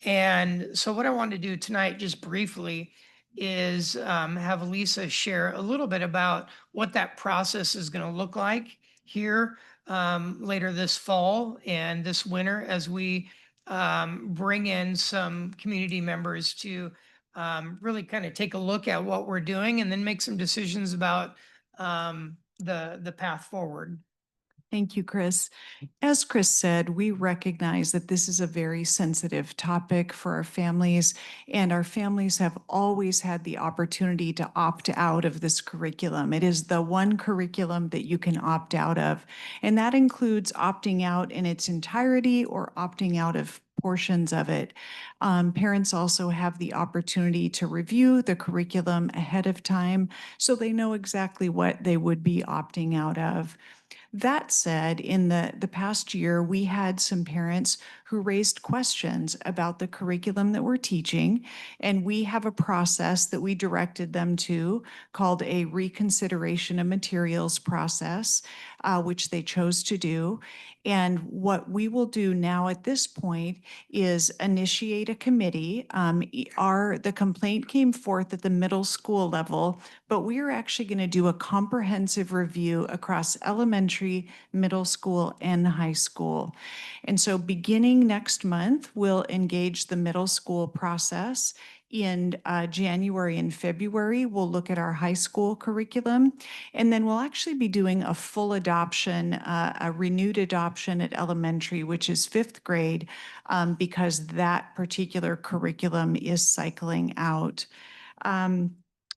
And so what I want to do tonight, just briefly, is have Lisa share a little bit about what that process is going to look like here later this fall and this winter as we bring in some community members to really kind of take a look at what we're doing and then make some decisions about the path forward. Thank you, Chris. As Chris said, we recognize that this is a very sensitive topic for our families, and our families have always had the opportunity to opt out of this curriculum. It is the one curriculum that you can opt out of, and that includes opting out in its entirety or opting out of portions of it. Parents also have the opportunity to review the curriculum ahead of time so they know exactly what they would be opting out of. That said, in the past year, we had some parents who raised questions about the curriculum that we're teaching, and we have a process that we directed them to called a reconsideration of materials process, which they chose to do. And what we will do now at this point is initiate a committee. The complaint came forth at the middle school level, but we are actually going to do a comprehensive review across elementary, middle school, and high school. And so beginning next month, we'll engage the middle school process. In January and February, we'll look at our high school curriculum, and then we'll actually be doing a full adoption, a renewed adoption at elementary, which is 5th grade, because that particular curriculum is cycling out.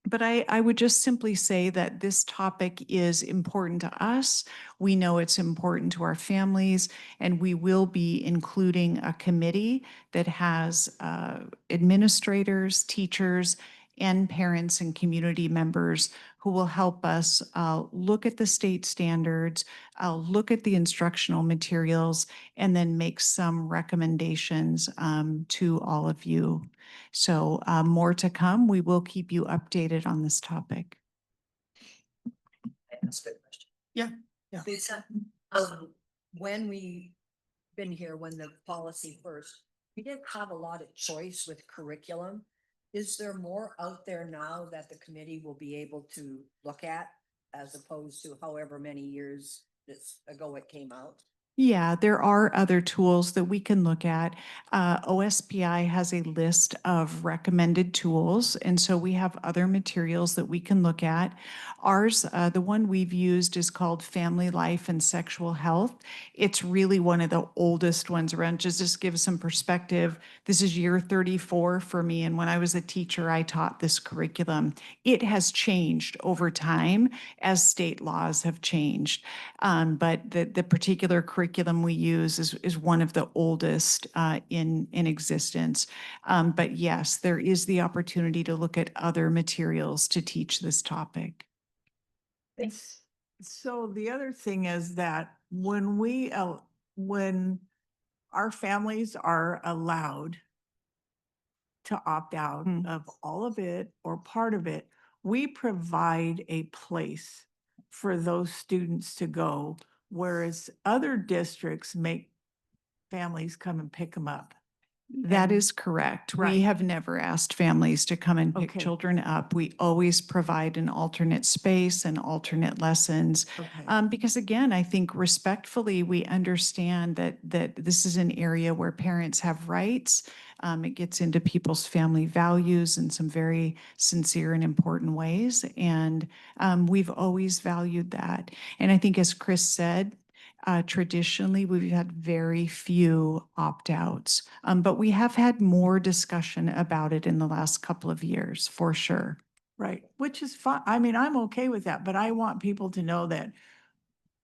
But I would just simply say that this topic is important to us. We know it's important to our families, and we will be including a committee that has administrators, teachers, and parents and community members who will help us look at the state standards, look at the instructional materials, and then make some recommendations to all of you. So more to come. We will keep you updated on this topic. That's a good question. Yeah. Yeah. Lisa, when we been here, when the policy first we didn't have a lot of choice with curriculum. Is there more out there now that the committee will be able to look at as opposed to however many years ago it came out? Yeah, there are other tools that we can look at. OSPI has a list of recommended tools, and so we have other materials that we can look at. Ours, the one we've used is called Family Life and Sexual Health. It's really one of the oldest ones around. Just give some perspective. This is year 34 for me, and when I was a teacher, I taught this curriculum. It has changed over time as state laws have changed. But the particular curriculum we use is one of the oldest in existence. But yes, there is the opportunity to look at other materials to teach this topic. It's, so the other thing is that when our families are allowed to opt out of all of it or part of it, we provide a place for those students to go, whereas other districts make families come and pick them up. That And- is correct. Right. We have never asked families to come and pick Okay. children up. We always provide an alternate space and alternate lessons. Okay. Because again, I think respectfully, we understand that this is an area where parents have rights. It gets into people's family values in some very sincere and important ways. And we've always valued that. And I think as Chris said, traditionally, we've had very few opt-outs, but we have had more discussion about it in the last couple of years, for sure. Right, which is fine. I mean, I'm okay with that, but I want people to know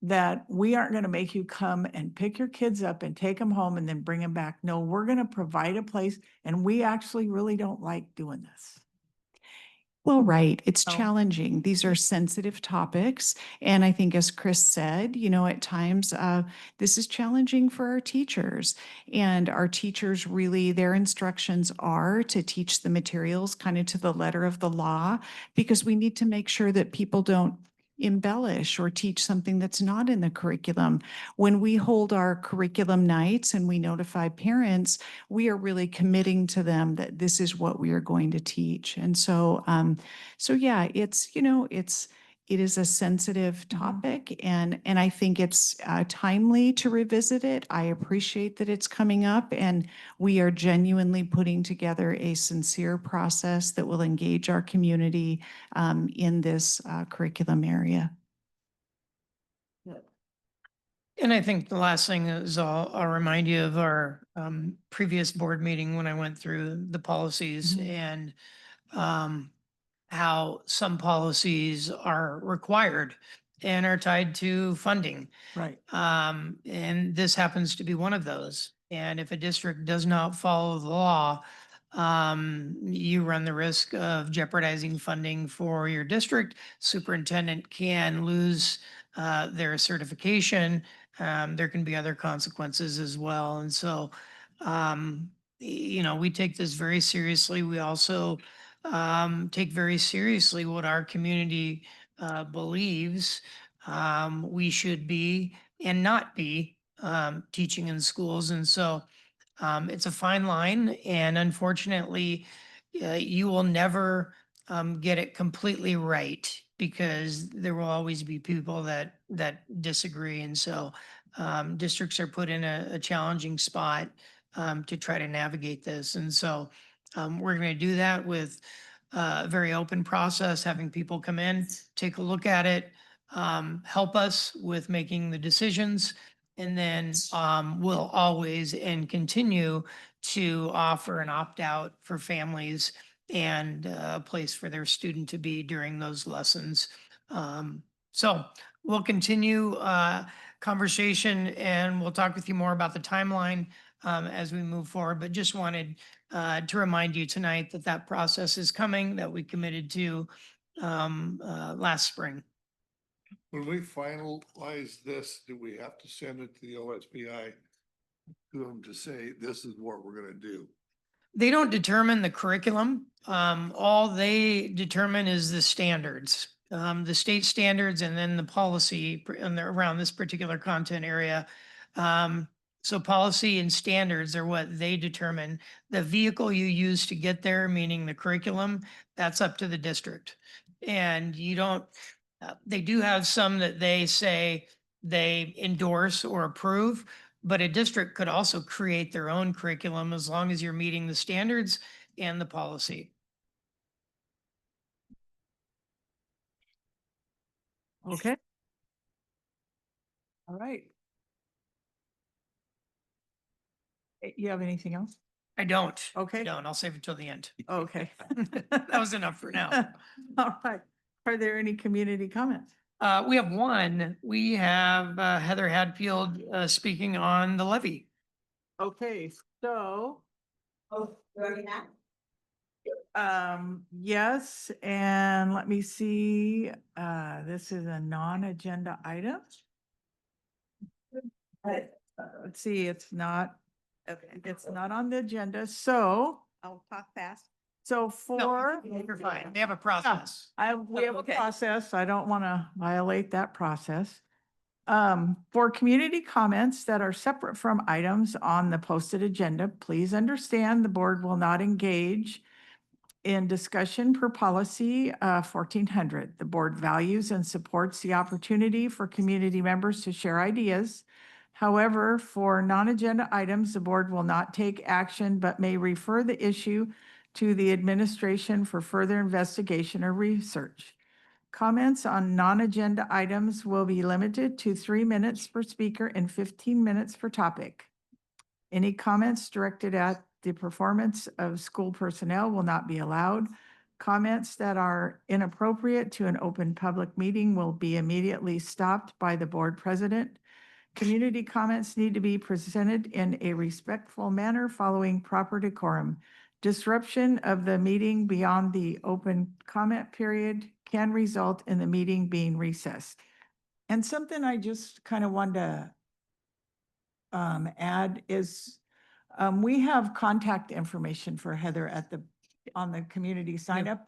that we aren't going to make you come and pick your kids up and take them home and then bring them back. No, we're going to provide a place, and we actually really don't like doing this. Well, right. It's Oh. challenging. These are sensitive topics. And I think as Chris said, at times this is challenging for our teachers. And our teachers really, their instructions are to teach the materials kind of to the letter of the law, because we need to make sure that people don't embellish or teach something that's not in the curriculum. When we hold our curriculum nights and we notify parents, we are really committing to them that this is what we are going to teach. And so, yeah, it is a sensitive topic, and I think it's timely to revisit it. I appreciate that it's coming up, and we are genuinely putting together a sincere process that will engage our community in this curriculum area. And I think the last thing is I'll remind you of our previous board meeting when I went through the policies and how some policies are required and are tied to funding. Right. And this happens to be one of those. And if a district does not follow the law, you run the risk of jeopardizing funding for your district. Superintendent can lose their certification. There can be other consequences as well. And so, we take this very seriously. We also take very seriously what our community believes we should be and not be teaching in schools. And so it's a fine line, and unfortunately, you will never get it completely right, because there will always be people that disagree. And so districts are put in a challenging spot to try to navigate this. And so we're going to do that with a very open process, having people come in, take a look at it, help us with making the decisions. And then we'll always and continue to offer an opt-out for families and a place for their student to be during those lessons. So we'll continue conversation, and we'll talk with you more about the timeline as we move forward. But just wanted to remind you tonight that that process is coming, that we committed to last spring. When we finalize this, do we have to send it to the OSBI to them to say, this is what we're gonna do? They don't determine the curriculum. All they determine is the standards, the state standards, and then the policy around this particular content area. So policy and standards are what they determine. The vehicle you use to get there, meaning the curriculum, that's up to the district. And you don't, they do have some that they say they endorse or approve, but a district could also create their own curriculum as long as you're meeting the standards and the policy. Okay. All right. You have anything else? I don't. Okay. Don't. I'll save it till the end. Okay. That was enough for now. All right. Are there any community comments? We have one. We have Heather Hadfield speaking on the levy. Okay, so. Yes, and let me see, this is a non-agenda item. Let's see, it's not, Okay, it's not on the agenda, so, I'll talk fast. so for. You're fine. They have a process. We have a Okay. process. I don't want to violate that process. For community comments that are separate from items on the posted agenda, please understand the board will not engage in discussion per policy 1400. The board values and supports the opportunity for community members to share ideas. However, for non-agenda items, the board will not take action but may refer the issue to the administration for further investigation or research. Comments on non-agenda items will be limited to 3 minutes per speaker and 15 minutes per topic. Any comments directed at the performance of school personnel will not be allowed. Comments that are inappropriate to an open public meeting will be immediately stopped by the board president. Community comments need to be presented in a respectful manner following proper decorum. Disruption of the meeting beyond the open comment period can result in the meeting being recessed. And something I just kind of wanted to add is we have contact information for Heather at the, on the community sign up.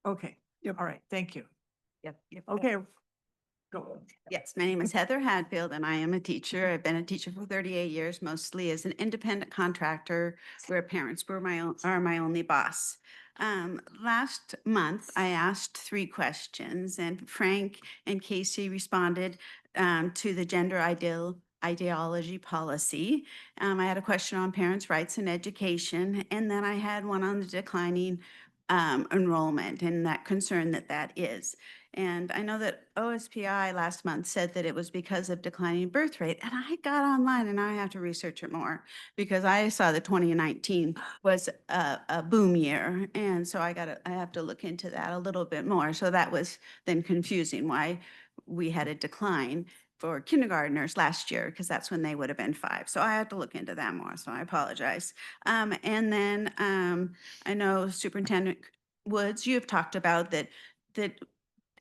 Okay. Yep. All right. Thank you. Yep. Okay. Go. Yes, my name is Heather Hadfield and I am a teacher. I've been a teacher for 38 years, mostly as an independent contractor where parents were are my only boss. Last month, I asked 3 questions and Frank and Casey responded to the gender ideology policy. I had a question on parents' rights and education, and then I had one on the declining enrollment and that concern that is. And I know that OSPI last month said that it was because of declining birth rate. And I got online and I have to research it more because I saw that 2019 was a boom year. And so I have to look into that a little bit more. So that was then confusing why we had a decline for kindergartners last year, because that's when they would have been 5. So I had to look into that more. So I apologize. And then I know Superintendent Woods, you have talked about that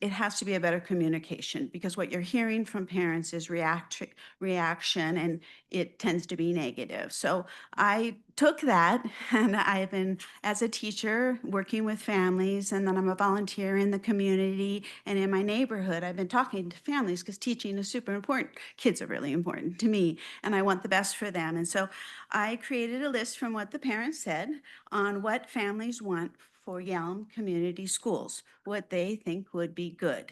it has to be a better communication because what you're hearing from parents is reaction and it tends to be negative. So I took that and I've been, as a teacher, working with families, and then I'm a volunteer in the community and in my neighborhood. I've been talking to families because teaching is super important. Kids are really important to me and I want the best for them. And so I created a list from what the parents said on what families want for Yelm Community Schools, what they think would be good.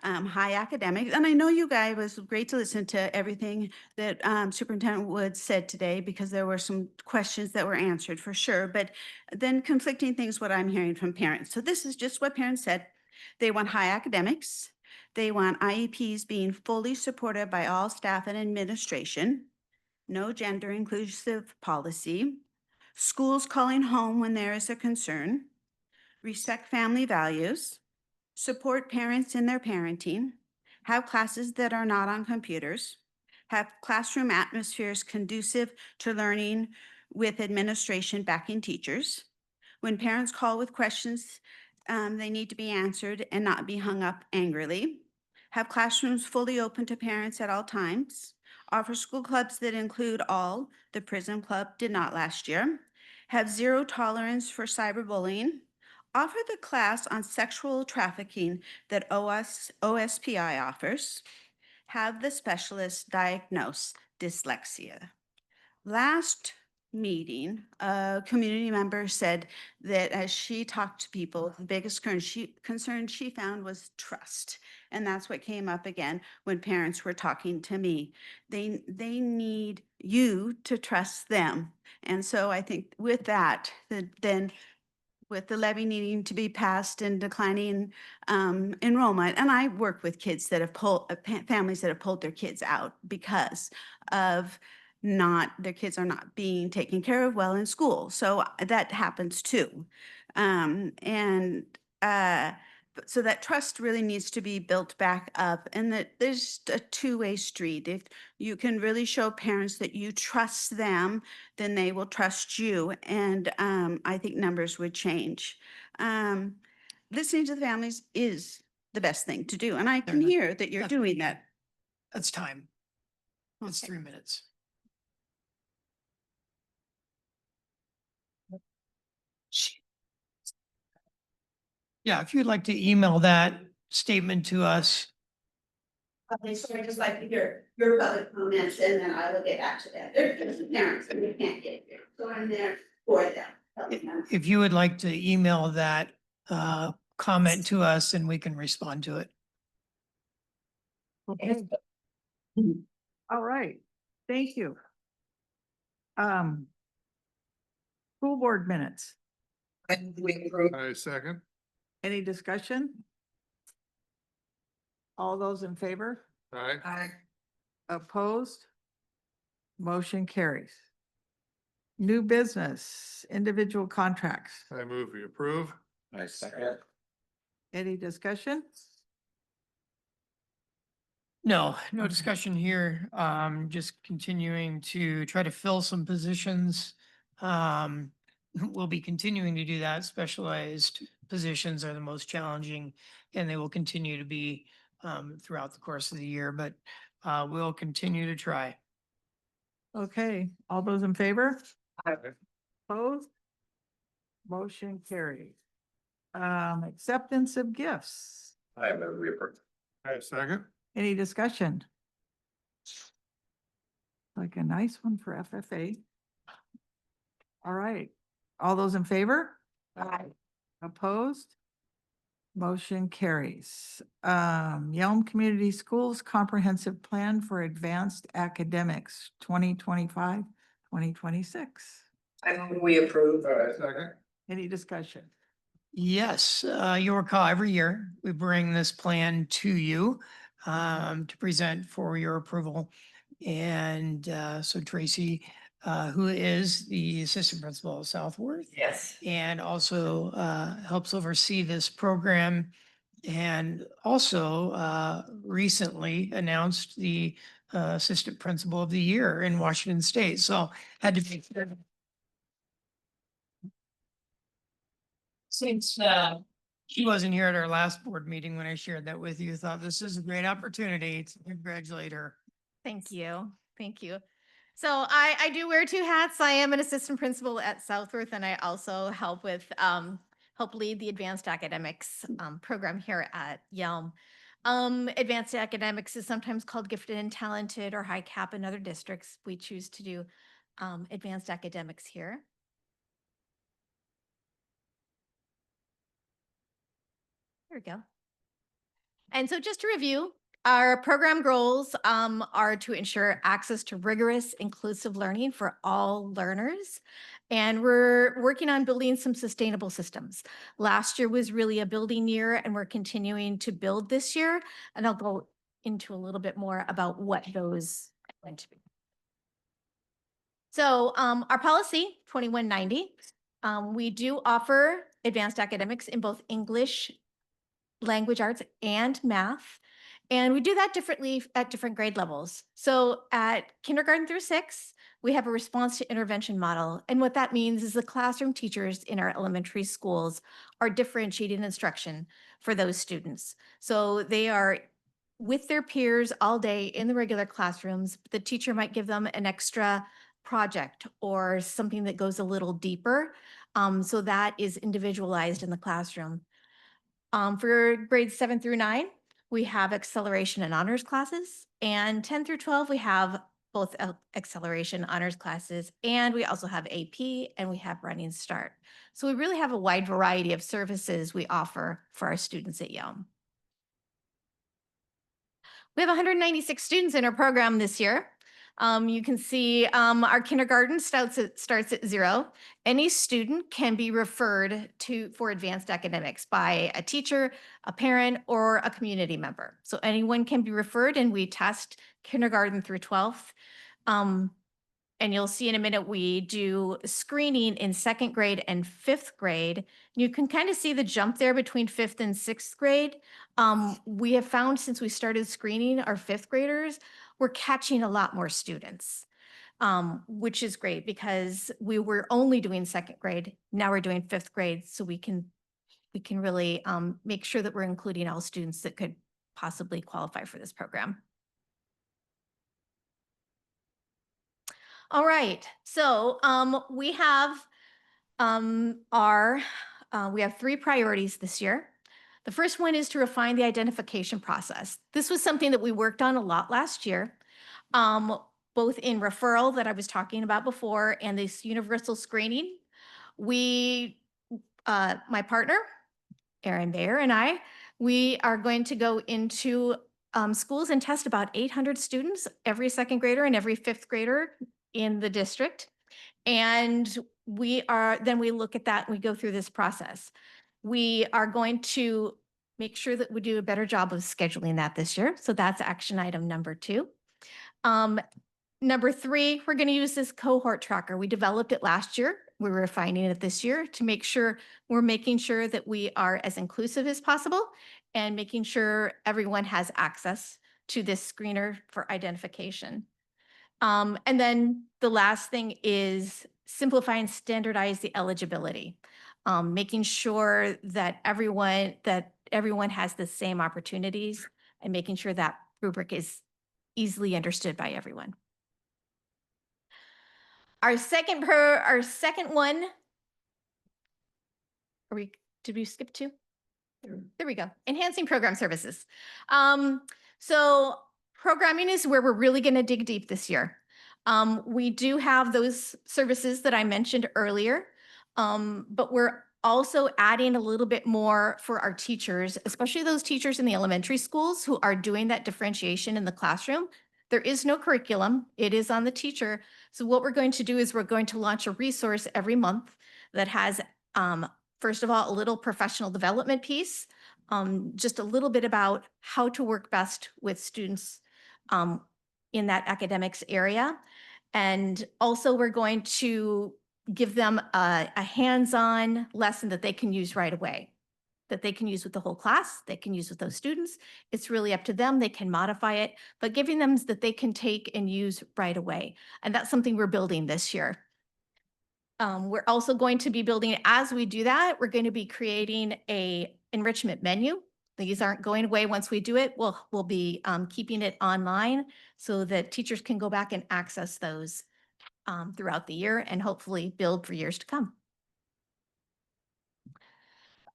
High academics, and I know you guys, it was great to listen to everything that Superintendent Woods said today because there were some questions that were answered for sure, but then conflicting things what I'm hearing from parents. So this is just what parents said. They want high academics. They want IEPs being fully supported by all staff and administration. No gender inclusive policy. Schools calling home when there is a concern. Respect family values, support parents in their parenting, have classes that are not on computers, have classroom atmospheres conducive to learning with administration backing teachers. When parents call with questions, they need to be answered and not be hung up angrily. Have classrooms fully open to parents at all times. Offer school clubs that include all. The Prison Club did not last year. Have zero tolerance for cyberbullying. Offer the class on sexual trafficking that OSPI offers. Have the specialist diagnose dyslexia. last meeting, a community member said that as she talked to people, the biggest concern she found was trust. And that's what came up again when parents were talking to me. They need you to trust them. And so I think with that, then with the levy needing to be passed and declining enrollment, and I work with kids that have families that have pulled their kids out because of their kids are not being taken care of well in school. So that happens too. And so that trust really needs to be built back up, and that there's a two-way street. If you can really show parents that you trust them, then they will trust you. And I think numbers would change. Listening to the families is the best thing to do. And I can hear that you're doing that. That's time. It's Okay. 3 minutes. Yeah, if you'd like to email that statement to us. Okay, so I'd just like to hear your public comments, and then I will get back to that. There's parents and we can't get here, so I'm there for them. helping them. If you would like to email that comment to us, and we can respond to it. Okay. All right, thank you. School board minutes. I second. Any discussion? All those in favor? Aye. Opposed? Motion carries. New business, individual contracts. I move we approve. I second. Any discussion? No discussion here. Just continuing to try to fill some positions. We'll be continuing to do that. Specialized positions are the most challenging, and they will continue to be throughout the course of the year, but we'll continue to try. Okay, all those in favor? Opposed? Motion carries. Acceptance of gifts. I move we approve. I second. Any discussion? Like a nice one for FFA. All right, all those in favor? Aye. Opposed? Motion carries. Yelm Community Schools Comprehensive Plan for Advanced Academics, 2025, 2026. I move we approve. Second. Any discussion? Yes, you'll recall every year we bring this plan to you to present for your approval. And so Tracy, who is the assistant principal of Southworth, Yes. and also helps oversee this program, and also recently announced the assistant principal of the year in Washington State. So had to make sure. Since she wasn't here at our last board meeting when I shared that with you, thought this is a great opportunity to congratulate her. Thank you. Thank you. So I do wear two hats. I am an assistant principal at Southworth, and I also help lead the advanced academics program here at Yelm. Advanced academics is sometimes called gifted and talented or high cap in other districts. We choose to do advanced academics here. There we go. And so just to review, our program goals are to ensure access to rigorous, inclusive learning for all learners. And we're working on building some sustainable systems. Last year was really a building year, and we're continuing to build this year. And I'll go into a little bit more about what those are going to be. So our policy 2190, we do offer advanced academics in both English, language arts, and math. And we do that differently at different grade levels. So at kindergarten through 6, we have a response to intervention model. And what that means is the classroom teachers in our elementary schools are differentiating instruction for those students. So they are with their peers all day in the regular classrooms. The teacher might give them an extra project or something that goes a little deeper. So that is individualized in the classroom. For grades 7 through 9, we have acceleration and honors classes, and 10 through 12, we have both acceleration honors classes, and we also have AP and we have Running Start. So we really have a wide variety of services we offer for our students at Yelm. We have 196 students in our program this year. You can see our kindergarten starts at 0. Any student can be referred to for advanced academics by a teacher, a parent, or a community member. So anyone can be referred, and we test kindergarten through 12th. And you'll see in a minute, we do screening in 2nd grade and 5th grade. You can kind of see the jump there between 5th and 6th grade. We have found since we started screening our 5th graders, we're catching a lot more students, which is great because we were only doing 2nd grade. Now we're doing 5th grade, so we can really make sure that we're including all students that could possibly qualify for this program. All right, so we have we have 3 priorities this year. The first one is to refine the identification process. This was something that we worked on a lot last year, both in referral that I was talking about before and this universal screening. We, my partner, Erin Bayer, and I, we are going to go into schools and test about 800 students, every 2nd grader and every 5th grader in the district. And then we look at that and we go through this process. We are going to make sure that we do a better job of scheduling that this year. So that's action item number 2. Number 3, we're going to use this cohort tracker. We developed it last year. We're refining it this year to make sure we're making sure that we are as inclusive as possible and making sure everyone has access to this screener for identification. And then the last thing is simplify and standardize the eligibility, making sure that everyone has the same opportunities and making sure that rubric is easily understood by everyone. Our second one, did we skip 2? There we go. Enhancing program services. So programming is where we're really going to dig deep this year. We do have those services that I mentioned earlier, but we're also adding a little bit more for our teachers, especially those teachers in the elementary schools who are doing that differentiation in the classroom. There is no curriculum. It is on the teacher. So what we're going to do is we're going to launch a resource every month that has, first of all, a little professional development piece, just a little bit about how to work best with students in that academics area. And also we're going to give them a hands-on lesson that they can use right away, that they can use with the whole class, they can use with those students. It's really up to them. They can modify it, but giving them that they can take and use right away. And that's something we're building this year. We're also going to be building, as we do that, we're going to be creating a enrichment menu. These aren't going away once we do it. We'll be keeping it online so that teachers can go back and access those throughout the year and hopefully build for years to come.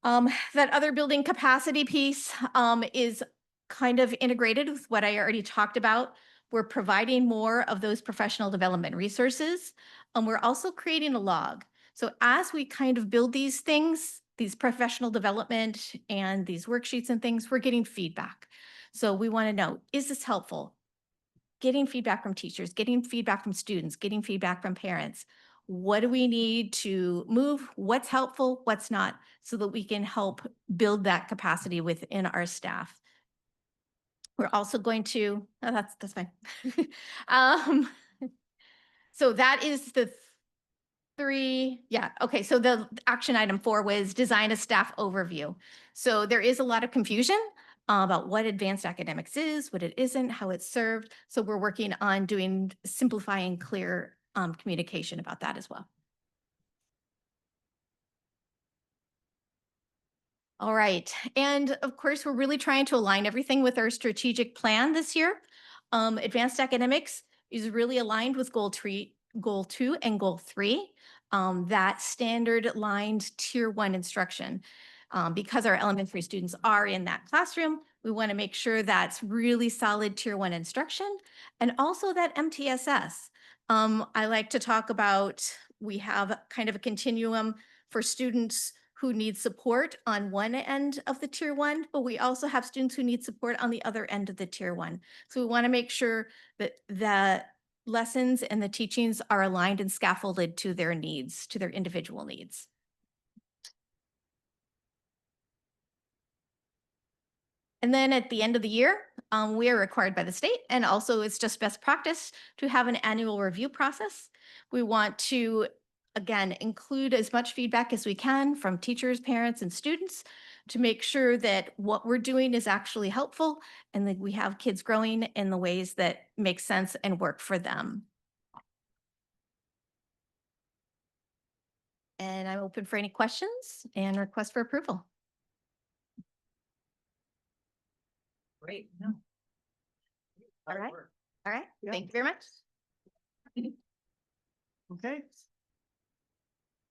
That other building capacity piece is kind of integrated with what I already talked about. We're providing more of those professional development resources, and we're also creating a log. So as we kind of build these things, these professional development and these worksheets and things, we're getting feedback. So we want to know, is this helpful? Getting feedback from teachers, getting feedback from students, getting feedback from parents. What do we need to move? What's helpful? What's not? So that we can help build that capacity within our staff. We're also going to, oh, that's fine. So that is the 3, yeah, okay. So the action item 4 was design a staff overview. So there is a lot of confusion about what advanced academics is, what it isn't, how it's served. So we're working on doing simplifying clear communication about that as well. All right, and of course, we're really trying to align everything with our strategic plan this year. Advanced academics is really aligned with goal 2 and goal 3, that standard aligned tier 1 instruction. Because our elementary students are in that classroom, we want to make sure that's really solid tier one instruction and also that MTSS. I like to talk about, we have kind of a continuum for students who need support on one end of the tier one, but we also have students who need support on the other end of the tier one. So we want to make sure that the lessons and the teachings are aligned and scaffolded to their needs, to their individual needs. And then at the end of the year, we are required by the state, and also it's just best practice to have an annual review process. We want to, again, include as much feedback as we can from teachers, parents, and students to make sure that what we're doing is actually helpful and that we have kids growing in the ways that make sense and work for them. And I'm open for any questions and requests for approval. Great. No. All right. All right. Thank you very much. Okay. Is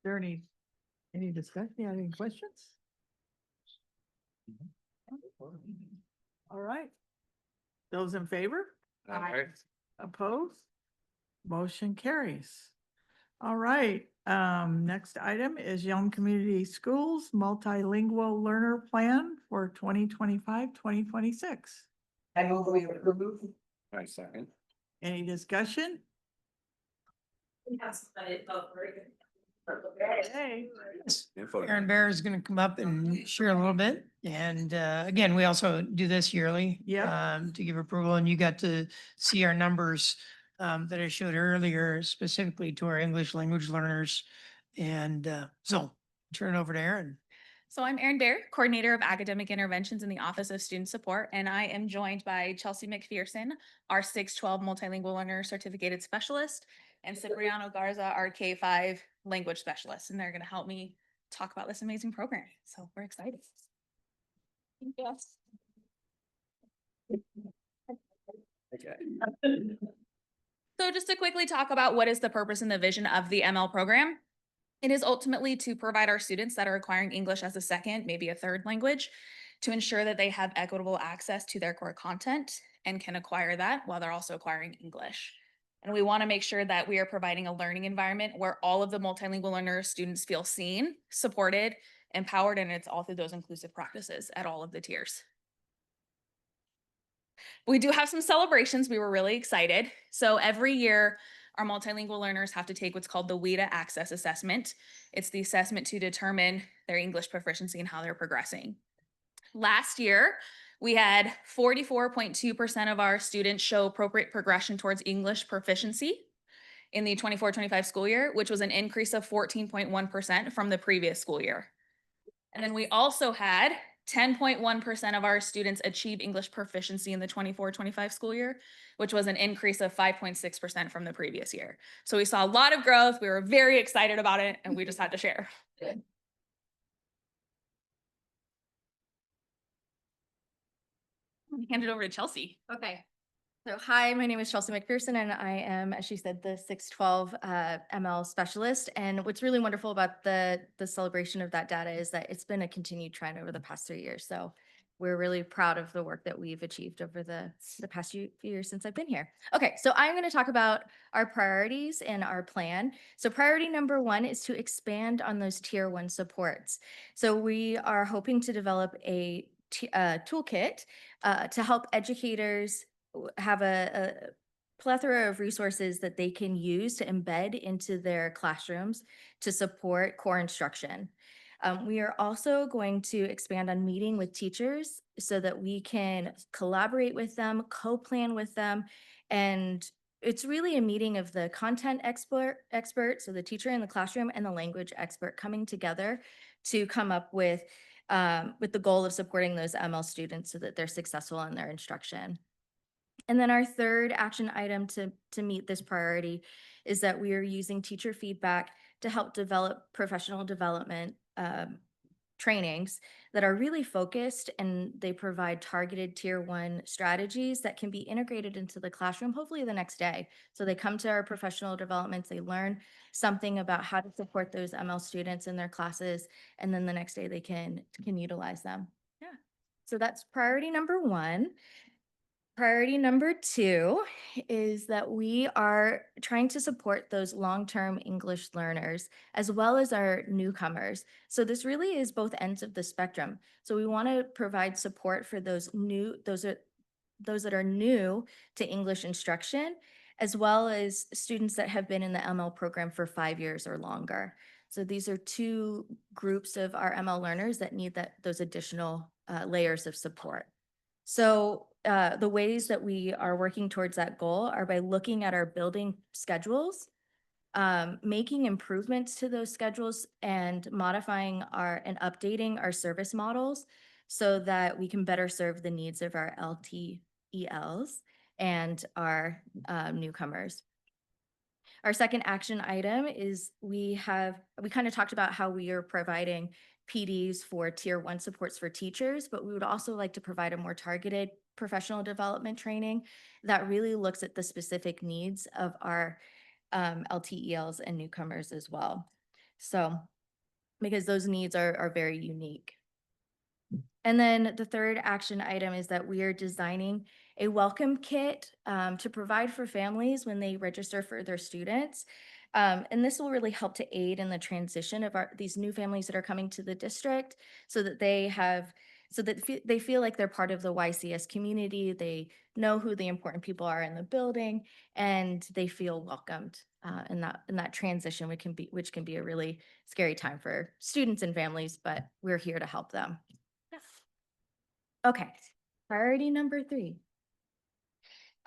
there any discussion? Any questions? All right. Those in favor? Opposed? Motion carries. All right, next item is Yelm Community Schools Multilingual Learner Plan for 2025-2026. I move we approve. I second. Any discussion? Okay. Aaron Bear is going to come up and share a little bit. And again, we also do this yearly. Yeah. To give approval, and you got to see our numbers that I showed earlier, specifically to our English language learners. And so turn it over to Aaron. So I'm Erin Baird, Coordinator of Academic Interventions in the Office of Student Support, and I am joined by Chelsea McPherson, our 612 Multilingual Learner Certificated Specialist, and Cipriano Garza, our K5 Language Specialist, and they're going to help me talk about this amazing program. So we're excited. Yes. So just to quickly talk about what is the purpose and the vision of the ML program. It is ultimately to provide our students that are acquiring English as a second, maybe a third language, to ensure that they have equitable access to their core content and can acquire that while they're also acquiring English. And we want to make sure that we are providing a learning environment where all of the multilingual learner students feel seen, supported, empowered, and it's all through those inclusive practices at all of the tiers. We do have some celebrations. We were really excited. So every year, our multilingual learners have to take what's called the WIDA Access Assessment. It's the assessment to determine their English proficiency and how they're progressing. Last year, we had 44.2% of our students show appropriate progression towards English proficiency in the 24-25 school year, which was an increase of 14.1% from the previous school year. And then we also had 10.1% of our students achieve English proficiency in the 24-25 school year, which was an increase of 5.6% from the previous year. So we saw a lot of growth. We were very excited about it, and we just had to share. Hand it over to Chelsea. Okay. So hi, my name is Chelsea McPherson, and I am, as she said, the 612 ML specialist. And what's really wonderful about the celebration of that data is that it's been a continued trend over the past 3 years. So we're really proud of the work that we've achieved over the past few years since I've been here. Okay, so I'm going to talk about our priorities and our plan. So priority number one is to expand on those tier one supports. So we are hoping to develop a toolkit to help educators have a plethora of resources that they can use to embed into their classrooms to support core instruction. We are also going to expand on meeting with teachers so that we can collaborate with them, co-plan with them, and it's really a meeting of the content expert, so the teacher in the classroom, and the language expert coming together to come up with the goal of supporting those ML students so that they're successful in their instruction. And then our third action item to meet this priority is that we are using teacher feedback to help develop professional development trainings that are really focused, and they provide targeted tier 1 strategies that can be integrated into the classroom, hopefully the next day. So they come to our professional developments, they learn something about how to support those ML students in their classes, and then the next day they can utilize them. Yeah. So that's priority number 1. Priority number 2 is that we are trying to support those long-term English learners as well as our newcomers. So this really is both ends of the spectrum. So we want to provide support for those that are new to English instruction, as well as students that have been in the ML program for 5 years or longer. So these are 2 groups of our ML learners that need those additional layers of support. So the ways that we are working towards that goal are by looking at our building schedules, making improvements to those schedules, and modifying and updating our service models so that we can better serve the needs of our LTELs and our newcomers. Our second action item is we kind of talked about how we are providing PDs for tier 1 supports for teachers, but we would also like to provide a more targeted professional development training that really looks at the specific needs of our LTELs and newcomers as well. So, because those needs are very unique. And then the third action item is that we are designing a welcome kit to provide for families when they register for their students. And this will really help to aid in the transition of these new families that are coming to the district, so that they feel like they're part of the YCS community. They know who the important people are in the building, and they feel welcomed in that transition, which can be a really scary time for students and families, but we're here to help them. Okay, priority number 3.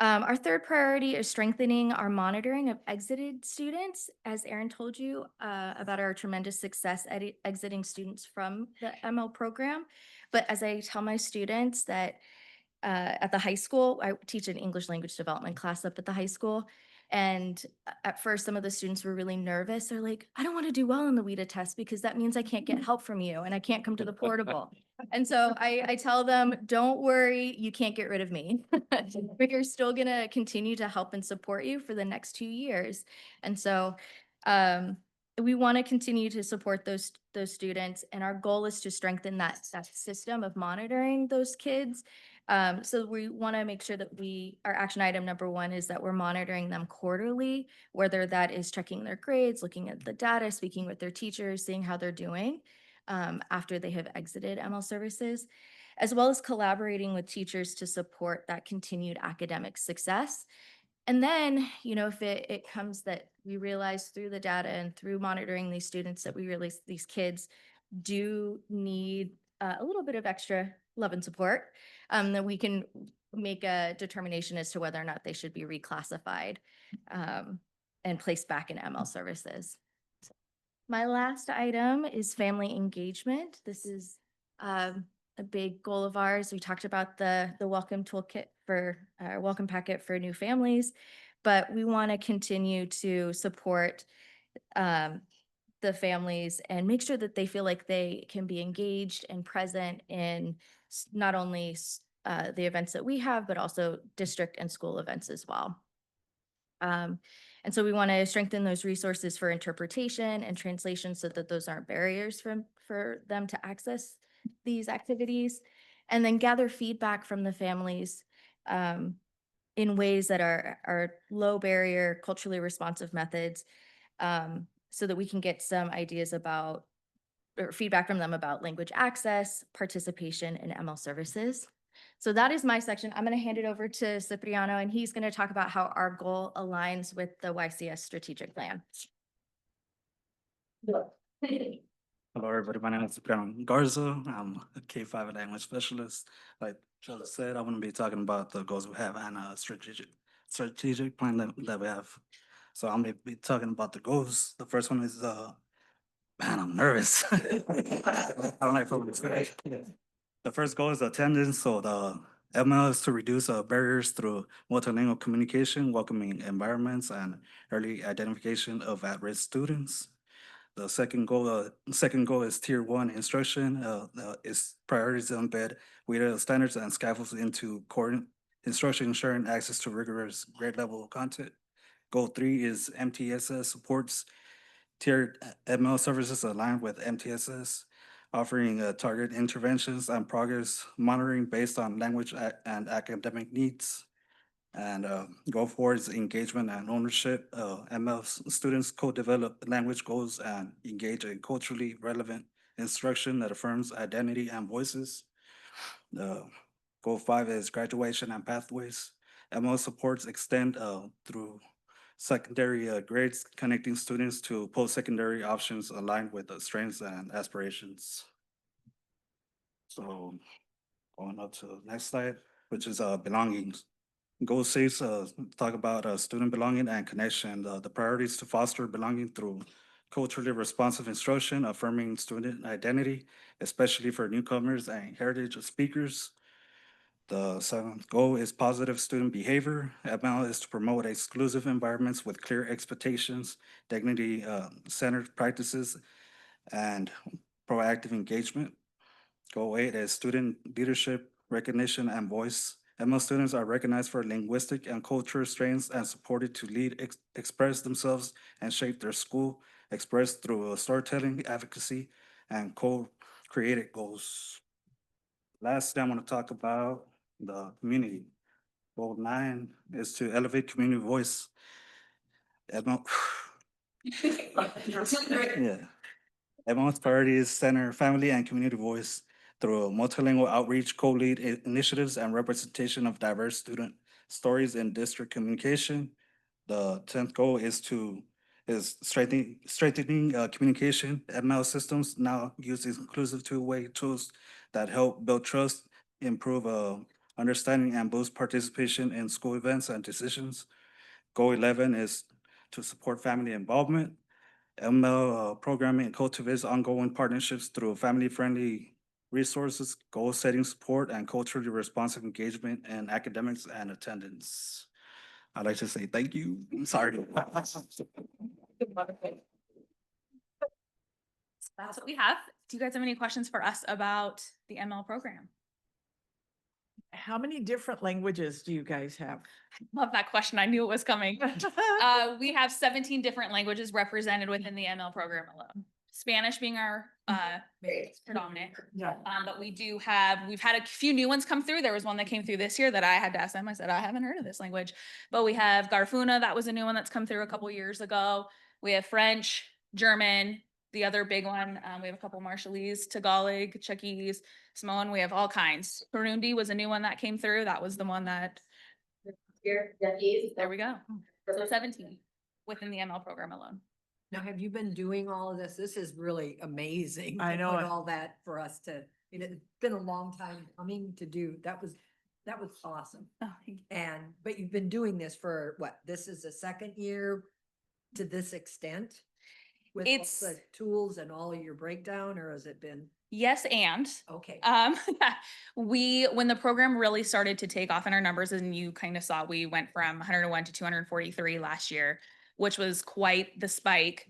Our third priority is strengthening our monitoring of exited students. As Erin told you about our tremendous success at exiting students from the ML program. But as I tell my students that at the high school, I teach an English language development class up at the high school. And at first, some of the students were really nervous. They're like, I don't want to do well on the WIDA test because that means I can't get help from you and I can't come to the portable. And so I tell them, don't worry, you can't get rid of me. But you're still going to continue to help and support you for the next 2 years. And so we want to continue to support those students. And our goal is to strengthen that system of monitoring those kids. So we want to make sure that our action item number 1 is that we're monitoring them quarterly, whether that is checking their grades, looking at the data, speaking with their teachers, seeing how they're doing after they have exited ML services, as well as collaborating with teachers to support that continued academic success. And then, if it comes that we realize through the data and through monitoring these students that we realize these kids do need a little bit of extra love and support, then we can make a determination as to whether or not they should be reclassified and placed back in ML services. My last item is family engagement. This is a big goal of ours. We talked about the welcome toolkit welcome packet for new families, but we want to continue to support the families and make sure that they feel like they can be engaged and present in not only the events that we have, but also district and school events as well. And so we want to strengthen those resources for interpretation and translation so that those aren't barriers for them to access these activities, and then gather feedback from the families in ways that are low barrier, culturally responsive methods, so that we can get some ideas about or feedback from them about language access, participation in ML services. So that is my section. I'm going to hand it over to Cipriano, and he's going to talk about how our goal aligns with the YCS strategic plan. Hello, everybody. My name is Cipriano Garza. I'm a K-5 language specialist. Like Joe said, I'm going to be talking about the goals we have and a strategic plan that we have. So I'm going to be talking about the goals. The first one is, man, I'm nervous. I don't like public speaking. The first goal is attendance. So the ML is to reduce barriers through multilingual communication, welcoming environments, and early identification of at-risk students. The second goal is tier one instruction. Is priorities to embed WIDA standards and scaffolds into core instruction, ensuring access to rigorous grade level content. Goal three is MTSS supports tiered ML services aligned with MTSS, offering targeted interventions and progress monitoring based on language and academic needs. And goal four is engagement and ownership. ML students co-develop language goals and engage in culturally relevant instruction that affirms identity and voices. Goal five is graduation and pathways. ML supports extend through secondary grades, connecting students to post-secondary options aligned with the strengths and aspirations. So going up to the next slide, which is belongings. Goal six talk about student belonging and connection. The priorities to foster belonging through culturally responsive instruction, affirming student identity, especially for newcomers and heritage speakers. The seventh goal is positive student behavior. ML is to promote exclusive environments with clear expectations, dignity centered practices, and proactive engagement. Goal eight is student leadership, recognition, and voice. ML students are recognized for linguistic and cultural strengths and supported to lead, express themselves, and shape their school, expressed through storytelling, advocacy, and co-created goals. Lastly, I want to talk about the community. Goal 9 is to elevate community voice. ML yeah. ML's priorities center family and community voice through multilingual outreach, co-lead initiatives, and representation of diverse student stories in district communication. The 10th goal is strengthening communication. ML systems now use inclusive two-way tools that help build trust, improve understanding, and boost participation in school events and decisions. Goal 11 is to support family involvement. ML programming cultivates ongoing partnerships through family-friendly resources, goal-setting support, and culturally responsive engagement in academics and attendance. I'd like to say thank you. I'm sorry. That's what we have. Do you guys have any questions for us about the ML program? How many different languages do you guys have? Love that question. I knew it was coming. We have 17 different languages represented within the ML program alone. Spanish being our predominant. Yeah. But we've had a few new ones come through. There was one that came through this year that I had to ask them. I said, I haven't heard of this language. But we have Garfuna, that was a new one that's come through a couple years ago. We have French, German, the other big one. We have a couple Marshallese, Tagalog, Chuckese, Samoan. We have all kinds. Burundi was a new one that came through. That was the one that there we go. So 17 within the ML program alone. Now, have you been doing all of this? This is really amazing. I to know put it. all that for us to, it's been a long time coming to do. That was awesome. Oh, thank you. But you've been doing this for what? This is the second year to this extent? With all It's- the tools and all of your breakdown, or has it been? Yes, and Okay. when the program really started to take off in our numbers, and you kind of saw, we went from 101 to 243 last year, which was quite the spike.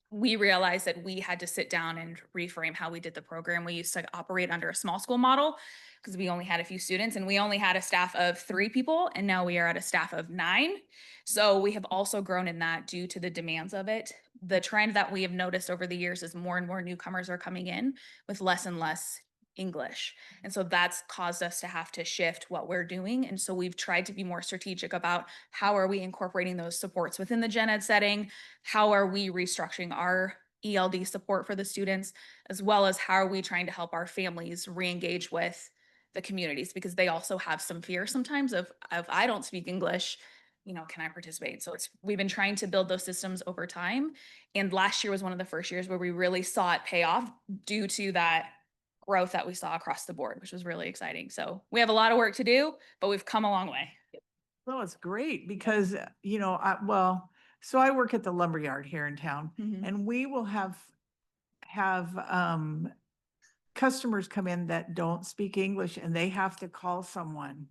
We realized that we had to sit down and reframe how we did the program. We used to operate under a small school model because we only had a few students, and we only had a staff of 3 people, and now we are at a staff of 9. So we have also grown in that due to the demands of it. The trend that we have noticed over the years is more and more newcomers are coming in with less and less English. And so that's caused us to have to shift what we're doing. And so we've tried to be more strategic about how are we incorporating those supports within the gen ed setting? How are we restructuring our ELD support for the students, as well as how are we trying to help our families re-engage with the communities, because they also have some fear sometimes of I don't speak English, can I participate? So we've been trying to build those systems over time. And last year was one of the first years where we really saw it pay off due to that growth that we saw across the board, which was really exciting. So we have a lot of work to do, but we've come a long way. Well, it's great because, so I work at the lumberyard here in town, and we will have customers come in that don't speak English, and they have to call someone.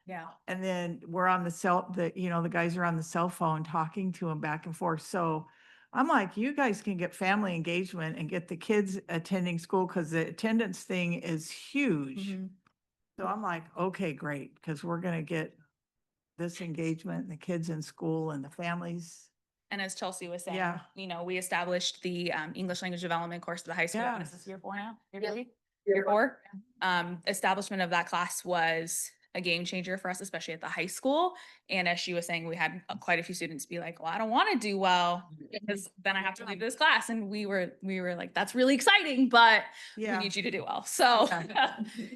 Yeah. And then we're on the guys are on the cell phone talking to them back and forth. So I'm like, you guys can get family engagement and get the kids attending school because the attendance thing is huge. Mhm. So I'm like, okay, great, because we're gonna get this engagement, and the kids in school and the families. And as Chelsea was saying, Yeah. you know, we established the English language development course at the high school. Yeah. What is this, year 4 now? Year 3? Year 4? Establishment of that class was a game changer for us, especially at the high school. And as she was saying, we had quite a few students be like, well, I don't want to do well because then I have to leave this class. And we were like, that's really exciting, but we Yeah. need you to do well. So Yeah.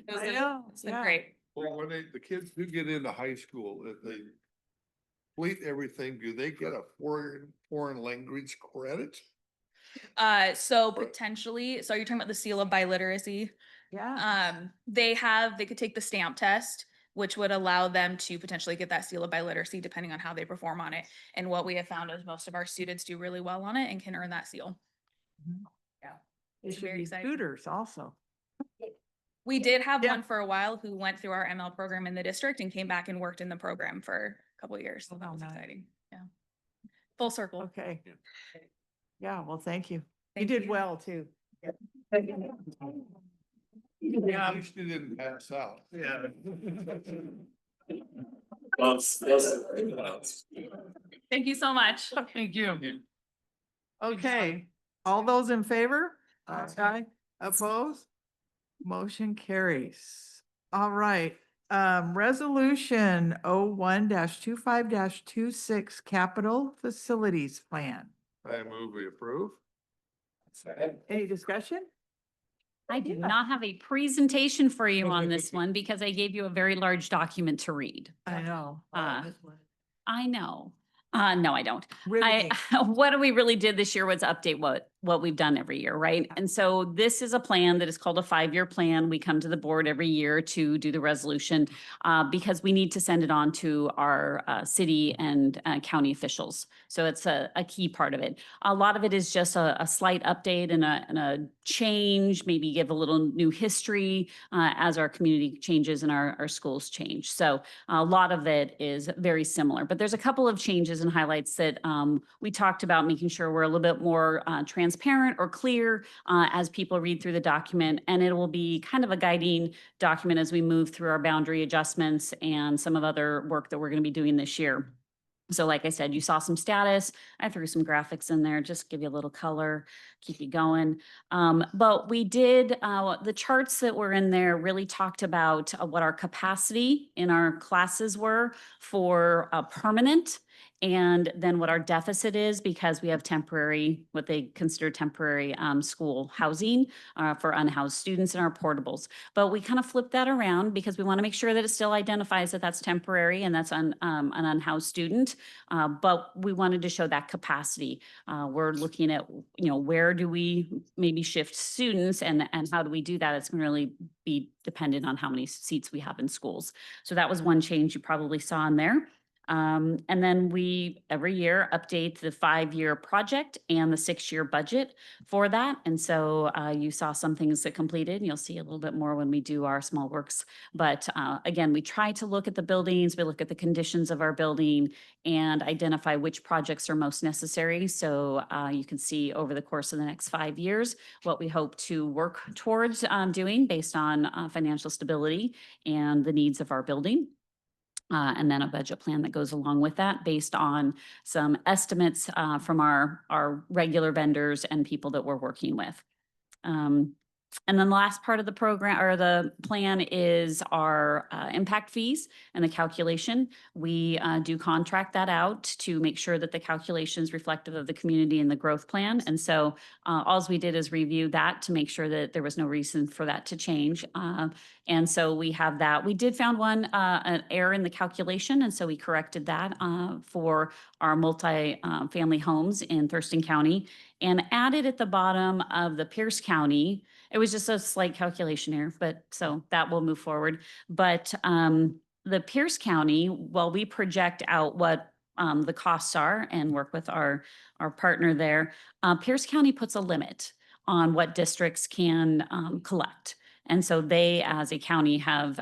I know, it's been yeah. great. Well, when the kids do get into high school, if they complete everything, do they get a foreign language credit? So potentially, so you're talking about the seal of biliteracy? Yeah. They could take the stamp test, which would allow them to potentially get that seal of biliteracy depending on how they perform on it. And what we have found is most of our students do really well on it and can earn that seal. Yeah. It It's should very be exciting. tutors also. We did have Yeah. one for a while who went through our ML program in the district and came back and worked in the program for a couple of years. So that was nice. exciting. Yeah. Full circle. Okay. Yeah, well, thank you. You Thank did you. well too. Yeah. At least you didn't pass out. Yeah. Thank you so much. Thank you. Okay, all those in favor? Aye. Opposed? Motion carries. All right, resolution 01-25-26 Capital Facilities Plan. I move we approve. Any discussion? I do Yeah. not have a presentation for you on this one because I gave you a very large document to read. I know. I know. No, I don't. Riveting. What we really did this year was update what we've done every year, right? And so this is a plan that is called a 5-year plan. We come to the board every year to do the resolution because we need to send it on to our city and county officials. So it's a key part of it. A lot of it is just a slight update and a change, maybe give a little new history as our community changes and our schools change. So a lot of it is very similar, but there's a couple of changes and highlights that we talked about, making sure we're a little bit more transparent or clear as people read through the document. And it will be kind of a guiding document as we move through our boundary adjustments and some of other work that we're going to be doing this year. So like I said, you saw some status. I threw some graphics in there, just give you a little color, keep you going. But we did, the charts that were in there really talked about what our capacity in our classes were for permanent, and then what our deficit is because we have temporary, what they consider temporary school housing for unhoused students in our portables. But we kind of flipped that around because we want to make sure that it still identifies that that's temporary and that's an unhoused student. But we wanted to show that capacity. We're looking at, where do we maybe shift students and how do we do that? It's going to really be dependent on how many seats we have in schools. So that was one change you probably saw in there. And then we every year update the 5-year project and the 6-year budget for that. And so you saw some things that completed. You'll see a little bit more when we do our small works. But again, we try to look at the buildings, we look at the conditions of our building and identify which projects are most necessary. So you can see over the course of the next 5 years what we hope to work towards doing based on financial stability and the needs of our building. And then a budget plan that goes along with that based on some estimates from our regular vendors and people that we're working with. And then the last part of the program or the plan is our impact fees and the calculation. We do contract that out to make sure that the calculation is reflective of the community and the growth plan. And so all we did is review that to make sure that there was no reason for that to change. And so we have that. We did found an error in the calculation. And so we corrected that for our multi-family homes in Thurston County and added at the bottom of the Pierce County. It was just a slight calculation error, but so that will move forward. But the Pierce County, while we project out what the costs are and work with our partner there, Pierce County puts a limit on what districts can collect. And so they, as a county, have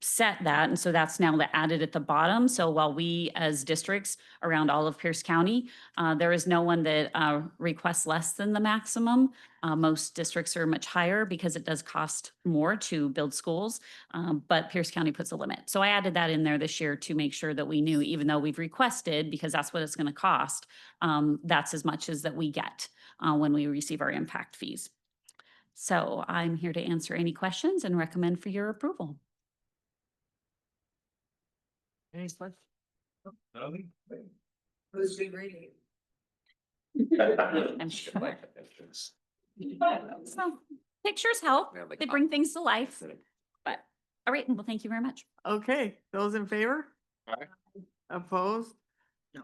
set that. And so that's now added at the bottom. So while we as districts around all of Pierce County, there is no one that requests less than the maximum. Most districts are much higher because it does cost more to build schools, but Pierce County puts a limit. So I added that in there this year to make sure that we knew, even though we've requested, because that's what it's going to cost, that's as much as that we get when we receive our impact fees. So I'm here to answer any questions and recommend for your approval. Any questions? Who's good reading? I'm sure. So pictures help. They bring things to life. But all right, well, thank you very much. Okay, those in favor? Aye. Opposed?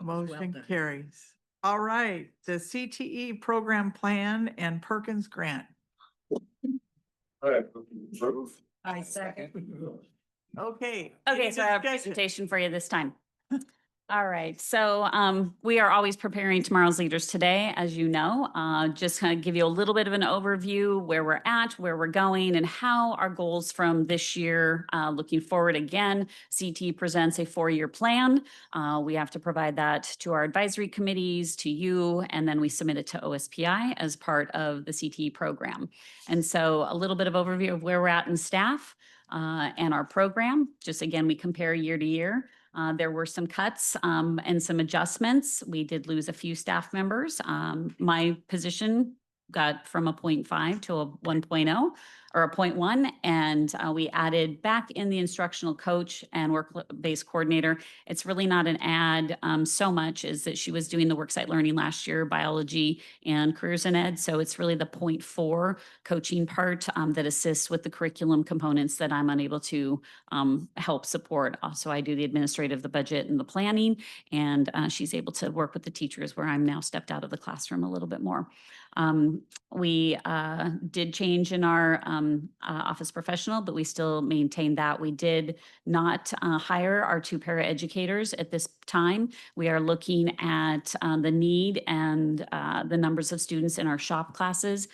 Motion carries. All right, the CTE program plan and Perkins grant. I second. Okay. Okay, any so I have a discussion? presentation for you this time. All right, so we are always preparing tomorrow's leaders today, as you know. Just kind of give you a little bit of an overview where we're at, where we're going, and how our goals from this year looking forward. Again, CT presents a 4-year plan. We have to provide that to our advisory committees, to you, and then we submit it to OSPI as part of the CTE program. And so a little bit of overview of where we're at in staff and our program. Just again, we compare year to year. There were some cuts and some adjustments. We did lose a few staff members. My position got from a 0.5 to a 1.0 or a 0.1. And we added back in the instructional coach and work-based coordinator. It's really not an add so much as that she was doing the worksite learning last year, biology and careers in ed. So it's really the 0.4 coaching part that assists with the curriculum components that I'm unable to help support. Also, I do the administrative, the budget and the planning, and she's able to work with the teachers where I'm now stepped out of the classroom a little bit more. We did change in our office professional, but we still maintain that. We did not hire our 2 paraeducators at this time. We are looking at the need and the numbers of students in our shop classes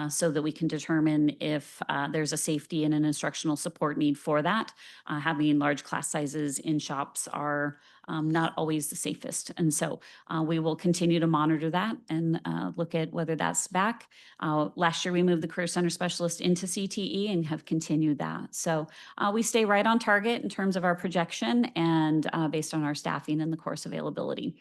so that we can determine if there's a safety and an instructional support need for that. Having large class sizes in shops are not always the safest. And so we will continue to monitor that and look at whether that's back. Last year, we moved the Career Center Specialist into CTE and have continued that. So we stay right on target in terms of our projection and based on our staffing and the course availability.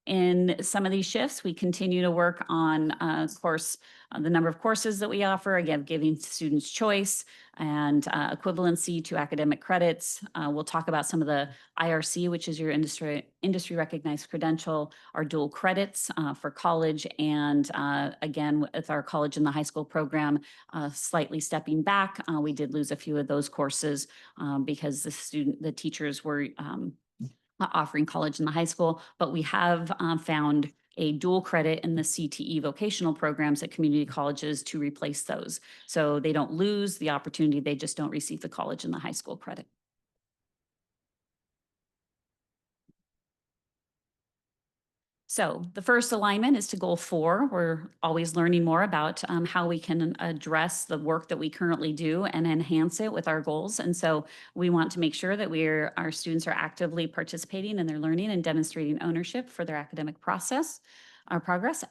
In some of these shifts, we continue to work on, of course, the number of courses that we offer, again, giving students choice and equivalency to academic credits. We'll talk about some of the IRC, which is your industry recognized credential, our dual credits for college. And again, with our college and the high school program, slightly stepping back, we did lose a few of those courses because the teachers were offering college in the high school, but we have found a dual credit in the CTE vocational programs at community colleges to replace those. So they don't lose the opportunity, they just don't receive the college and the high school credit. So the first alignment is to goal 4. We're always learning more about how we can address the work that we currently do and enhance it with our goals. And so we want to make sure that our students are actively participating in their learning and demonstrating ownership for their academic progress.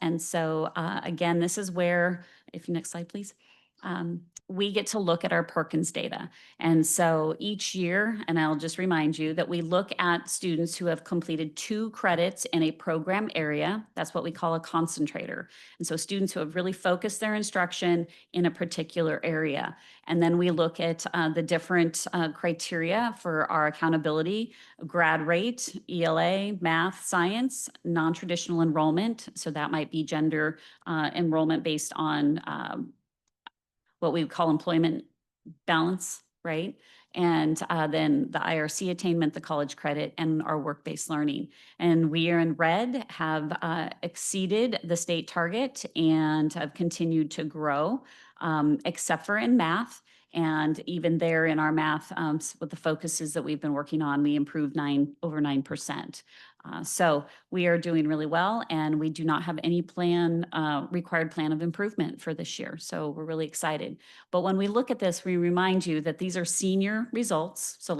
And so again, this is where, if you next slide, please. We get to look at our Perkins data. And so each year, and I'll just remind you that we look at students who have completed 2 credits in a program area. That's what we call a concentrator. And so students who have really focused their instruction in a particular area. And then we look at the different criteria for our accountability, grad rate, ELA, math, science, non-traditional enrollment. So that might be gender enrollment based on what we would call employment balance, right? And then the IRC attainment, the college credit, and our work-based learning. And we are in red, have exceeded the state target and have continued to grow, except for in math. And even there in our math, with the focuses that we've been working on, we improved over 9%. So we are doing really well, and we do not have any required plan of improvement for this year. So we're really excited. But when we look at this, we remind you that these are senior results. So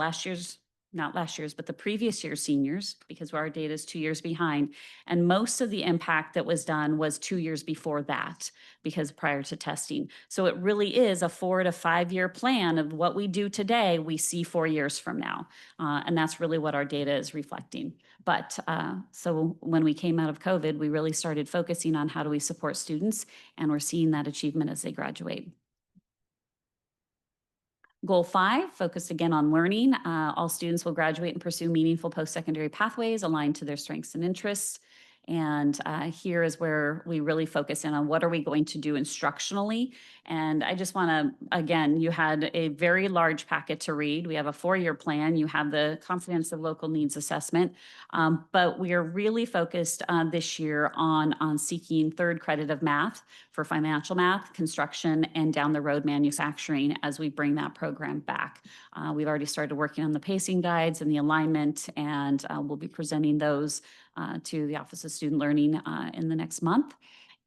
not last year's, but the previous year's seniors, because our data is 2 years behind. And most of the impact that was done was 2 years before that, because prior to testing. So it really is a 4 to 5 year plan of what we do today, we see 4 years from now. And that's really what our data is reflecting. But so when we came out of COVID, we really started focusing on how do we support students, and we're seeing that achievement as they graduate. Goal 5, focus again on learning. All students will graduate and pursue meaningful post-secondary pathways aligned to their strengths and interests. And here is where we really focus in on what are we going to do instructionally. And I just want to, again, you had a very large packet to read. We have a 4-year plan. You have the comprehensive local needs assessment. But we are really focused this year on seeking 3rd credit of math for financial math, construction, and down the road manufacturing as we bring that program back. We've already started working on the pacing guides and the alignment, and we'll be presenting those to the Office of Student Learning in the next month.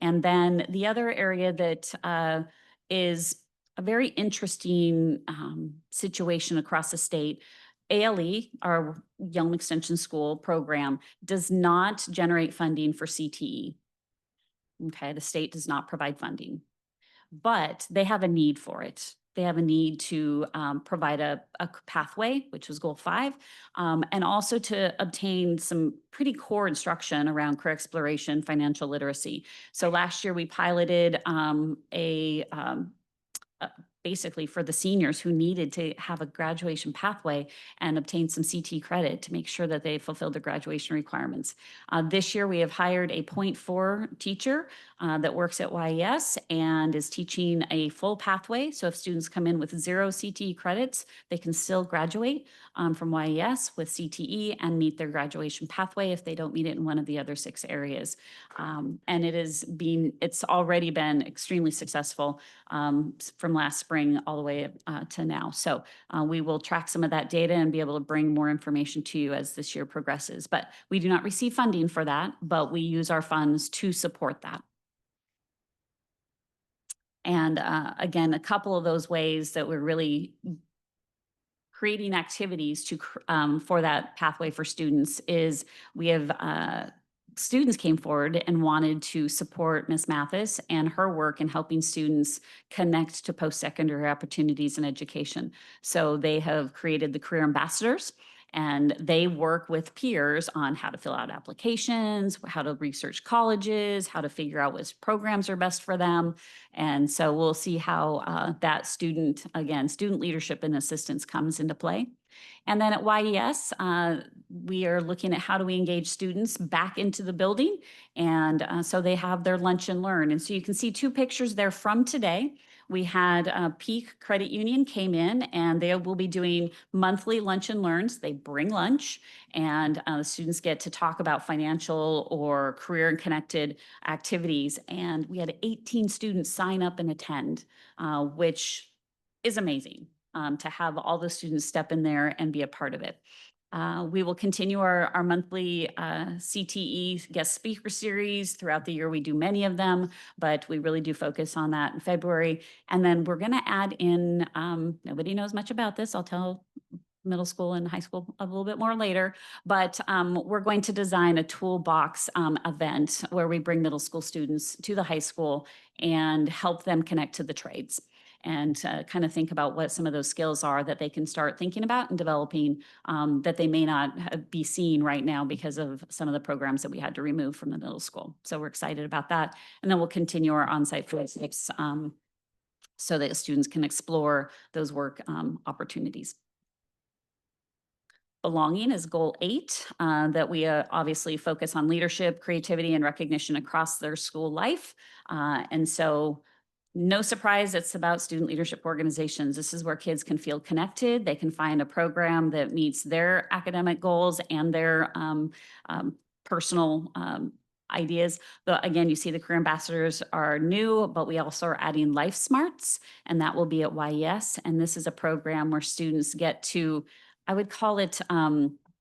And then the other area that is a very interesting situation across the state, ALE, our Yelm Extension School program, does not generate funding for CTE. Okay, the state does not provide funding, but they have a need for it. They have a need to provide a pathway, which was goal 5, and also to obtain some pretty core instruction around career exploration, financial literacy. So last year we piloted basically for the seniors who needed to have a graduation pathway and obtain some CT credit to make sure that they fulfilled their graduation requirements. This year we have hired a 0.4 teacher that works at YES and is teaching a full pathway. So if students come in with 0 CTE credits, they can still graduate from YES with CTE and meet their graduation pathway if they don't meet it in one of the other 6 areas. And it's already been extremely successful from last spring all the way to now. So we will track some of that data and be able to bring more information to you as this year progresses. But we do not receive funding for that, but we use our funds to support that. And again, a couple of those ways that we're really creating activities to for that pathway for students is we have students came forward and wanted to support Ms. Mathis and her work in helping students connect to post-secondary opportunities in education. So they have created the Career Ambassadors, and they work with peers on how to fill out applications, how to research colleges, how to figure out which programs are best for them. And so we'll see how that student leadership and assistance comes into play. And then at YES, we are looking at how do we engage students back into the building. And so they have their lunch and learn. And so you can see 2 pictures there from today. We had Peak Credit Union came in, and they will be doing monthly lunch and learns. They bring lunch, and the students get to talk about financial or career and connected activities. And we had 18 students sign up and attend, which is amazing. To have all the students step in there and be a part of it. We will continue our monthly CTE guest speaker series. Throughout the year, we do many of them, but we really do focus on that in February. And then we're gonna add in, nobody knows much about this, I'll tell middle school and high school a little bit more later, but we're going to design a toolbox event where we bring middle school students to the high school and help them connect to the trades, and kind of think about what some of those skills are that they can start thinking about and developing that they may not be seeing right now because of some of the programs that we had to remove from the middle school. So we're excited about that. And then we'll continue our on-site field trips so that students can explore those work opportunities. Belonging is goal 8, that we obviously focus on leadership, creativity, and recognition across their school life. And so no surprise, it's about student leadership organizations. This is where kids can feel connected. They can find a program that meets their academic goals and their personal ideas. Again, you see the Career Ambassadors are new, but we also are adding Life Smarts, and that will be at YES. And this is a program where students get to, I would call it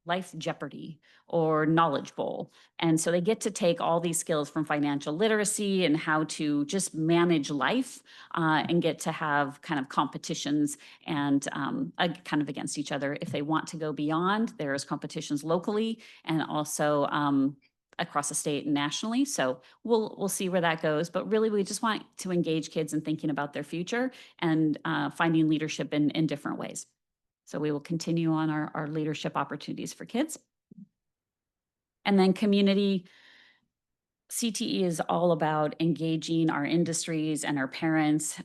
Life Jeopardy or Knowledge Bowl. And so they get to take all these skills from financial literacy and how to just manage life and get to have kind of competitions and kind of against each other. If they want to go beyond, there's competitions locally and also across the state and nationally. So we'll see where that goes. But really, we just want to engage kids in thinking about their future and finding leadership in different ways. So we will continue on our leadership opportunities for kids. And then community CTE is all about engaging our industries and our parents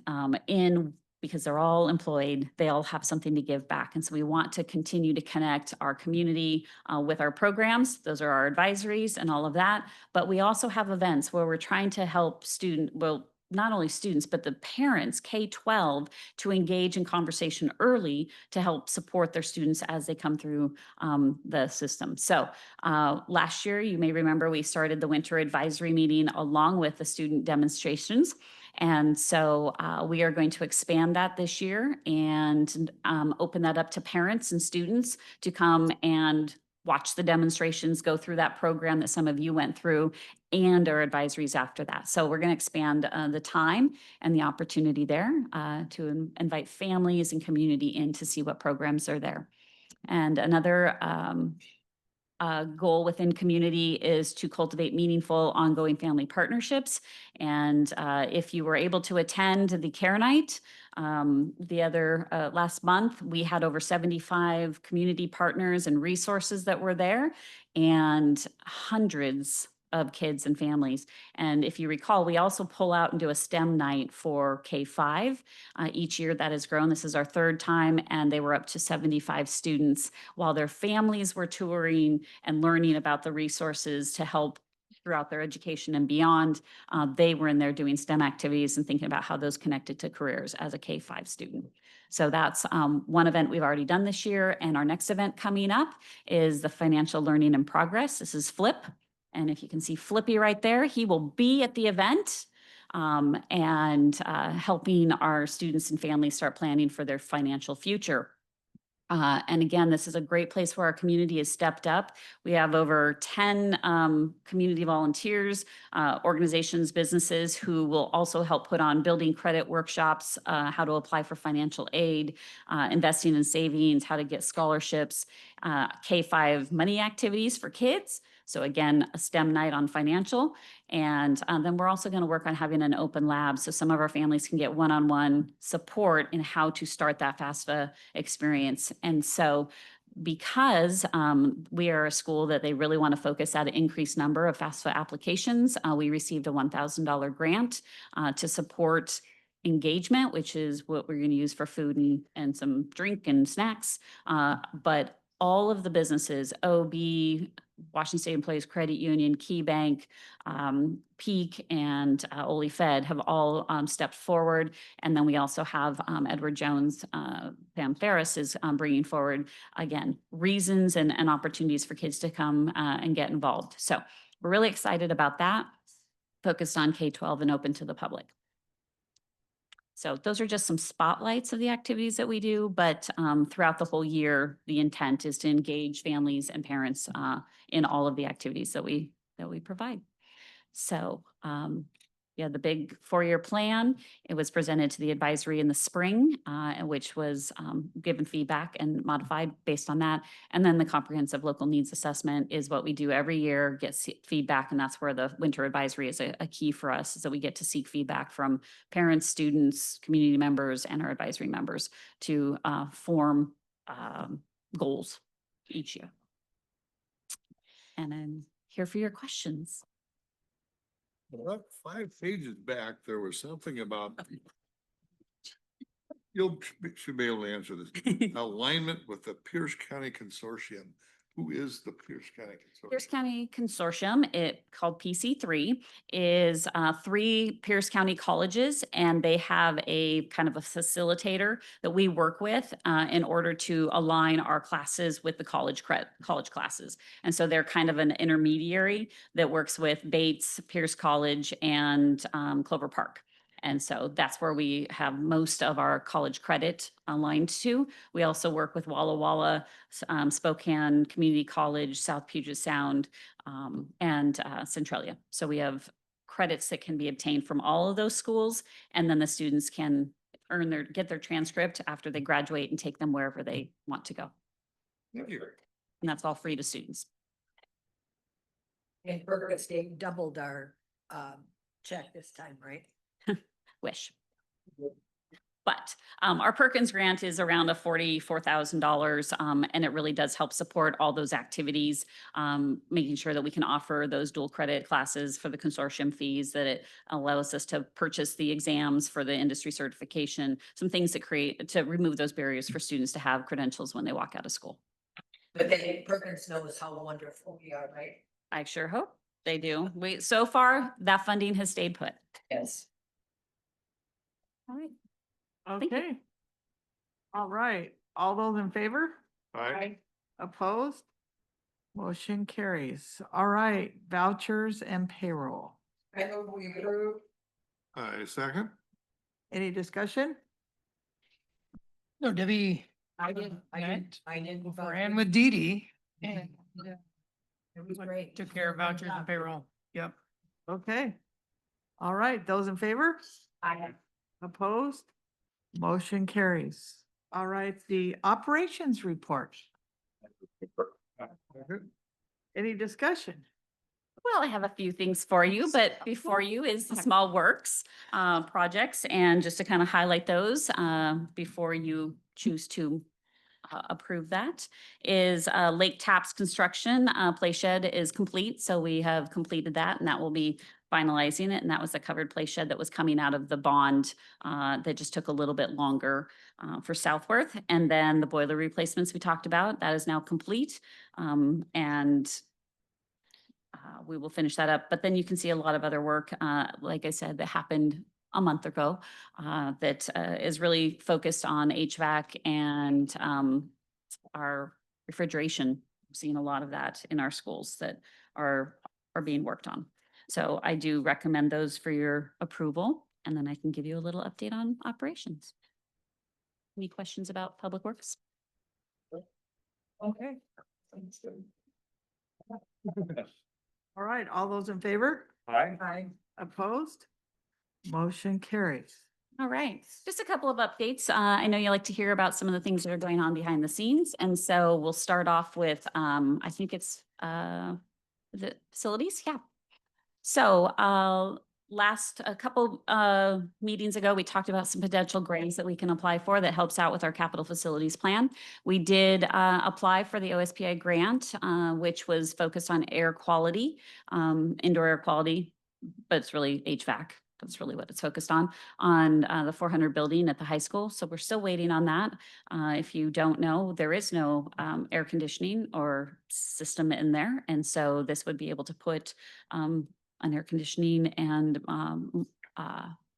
because they're all employed, they all have something to give back. And so we want to continue to connect our community with our programs. Those are our advisories and all of that. But we also have events where we're trying to help not only students, but the parents, K-12, to engage in conversation early to help support their students as they come through the system. So last year, you may remember we started the winter advisory meeting along with the student demonstrations. And so we are going to expand that this year and open that up to parents and students to come and watch the demonstrations, go through that program that some of you went through, and our advisories after that. So we're going to expand the time and the opportunity there to invite families and community in to see what programs are there. And another goal within community is to cultivate meaningful ongoing family partnerships. And if you were able to attend the Care Night last month, we had over 75 community partners and resources that were there and hundreds of kids and families. And if you recall, we also pull out and do a STEM night for K-5 each year. That has grown. This is our third time, and they were up to 75 students while their families were touring and learning about the resources to help throughout their education and beyond. They were in there doing STEM activities and thinking about how those connected to careers as a K-5 student. So that's one event we've already done this year. And our next event coming up is the Financial Learning in Progress. This is Flip. And if you can see Flippy right there, he will be at the event and helping our students and families start planning for their financial future. And again, this is a great place where our community has stepped up. We have over 10 community volunteers, organizations, businesses who will also help put on building credit workshops, how to apply for financial aid, investing in savings, how to get scholarships, K-5 money activities for kids. So again, a STEM night on financial. And then we're also going to work on having an open lab so some of our families can get one-on-one support in how to start that FAFSA experience. And so because we are a school that they really want to focus at an increased number of FAFSA applications, we received a $1,000 grant to support engagement, which is what we're going to use for food and some drink and snacks. But all of the businesses, OB, Washington State Employees Credit Union, Key Bank, Peak, and Ole Fed have all stepped forward. And then we also have Edward Jones, Pam Ferris is bringing forward, again, reasons and opportunities for kids to come and get involved. So we're really excited about that, focused on K-12 and open to the public. So those are just some spotlights of the activities that we do, but throughout the whole year, the intent is to engage families and parents in all of the activities that we provide. So yeah, the big 4-year plan, it was presented to the advisory in the spring, which was given feedback and modified based on that. And then the comprehensive local needs assessment is what we do every year, get feedback, and that's where the winter advisory is a key for us, so we get to seek feedback from parents, students, community members, and our advisory members to form goals each year. And I'm here for your questions. Well, 5 pages back, there was something about. Should be able to answer this. Alignment with the Pierce County Consortium. Who is the Pierce County Consortium? Pierce County Consortium, called PC3, is 3 Pierce County colleges, and they have a kind of a facilitator that we work with in order to align our classes with the college classes. And so they're kind of an intermediary that works with Bates, Pierce College, and Clover Park. And so that's where we have most of our college credit aligned to. We also work with Walla Walla, Spokane Community College, South Puget Sound, and Centralia. So we have credits that can be obtained from all of those schools, and then the students can get their transcript after they graduate and take them wherever they want to go. Thank you. And that's all free to students. And Berkeley State doubled our check this time, right? Wish. But our Perkins grant is around a $44,000, and it really does help support all those activities, making sure that we can offer those dual credit classes for the consortium fees, that it allows us to purchase the exams for the industry certification, some things to remove those barriers for students to have credentials when they walk out of school. But then Perkins knows how wonderful we are, right? I sure hope they do. So far, that funding has stayed put. Yes. All right. Thank you. Okay. All right. All those in favor? Aye. Opposed? Motion carries. All right, vouchers and payroll. I move we approve. Second? Any discussion? No, Debbie. I did Beforehand with Dee Dee. And It was great. took care of vouchers and payroll. Yep. Okay. All right, those in favor? Aye. Opposed? Motion carries. All right, the operations report. Any discussion? Well, I have a few things for you, but before you is the small works projects. And just to kind of highlight those before you choose to approve that is Lake Taps construction. Play shed is complete. So we have completed that, and that will be finalizing it. And that was a covered play shed that was coming out of the bond that just took a little bit longer for Southworth. And then the boiler replacements we talked about, that is now complete. We will finish that up. But then you can see a lot of other work, like I said, that happened a month ago that is really focused on HVAC and our refrigeration. We've seen a lot of that in our schools that are being worked on. So I do recommend those for your approval, and then I can give you a little update on operations. Any questions about Public Works? Okay. All right, all those in favor? Aye. Opposed? Motion carries. All right, just a couple of updates. I know you like to hear about some of the things that are going on behind the scenes. And so we'll start off with, I think it's the facilities, yeah. So a couple meetings ago, we talked about some potential grants that we can apply for that helps out with our capital facilities plan. We did apply for the OSPI grant, which was focused on air quality, indoor air quality, but it's really HVAC. That's really what it's focused on the 400 building at the high school. So we're still waiting on that. If you don't know, there is no air conditioning or system in there. And so this would be able to put an air conditioning and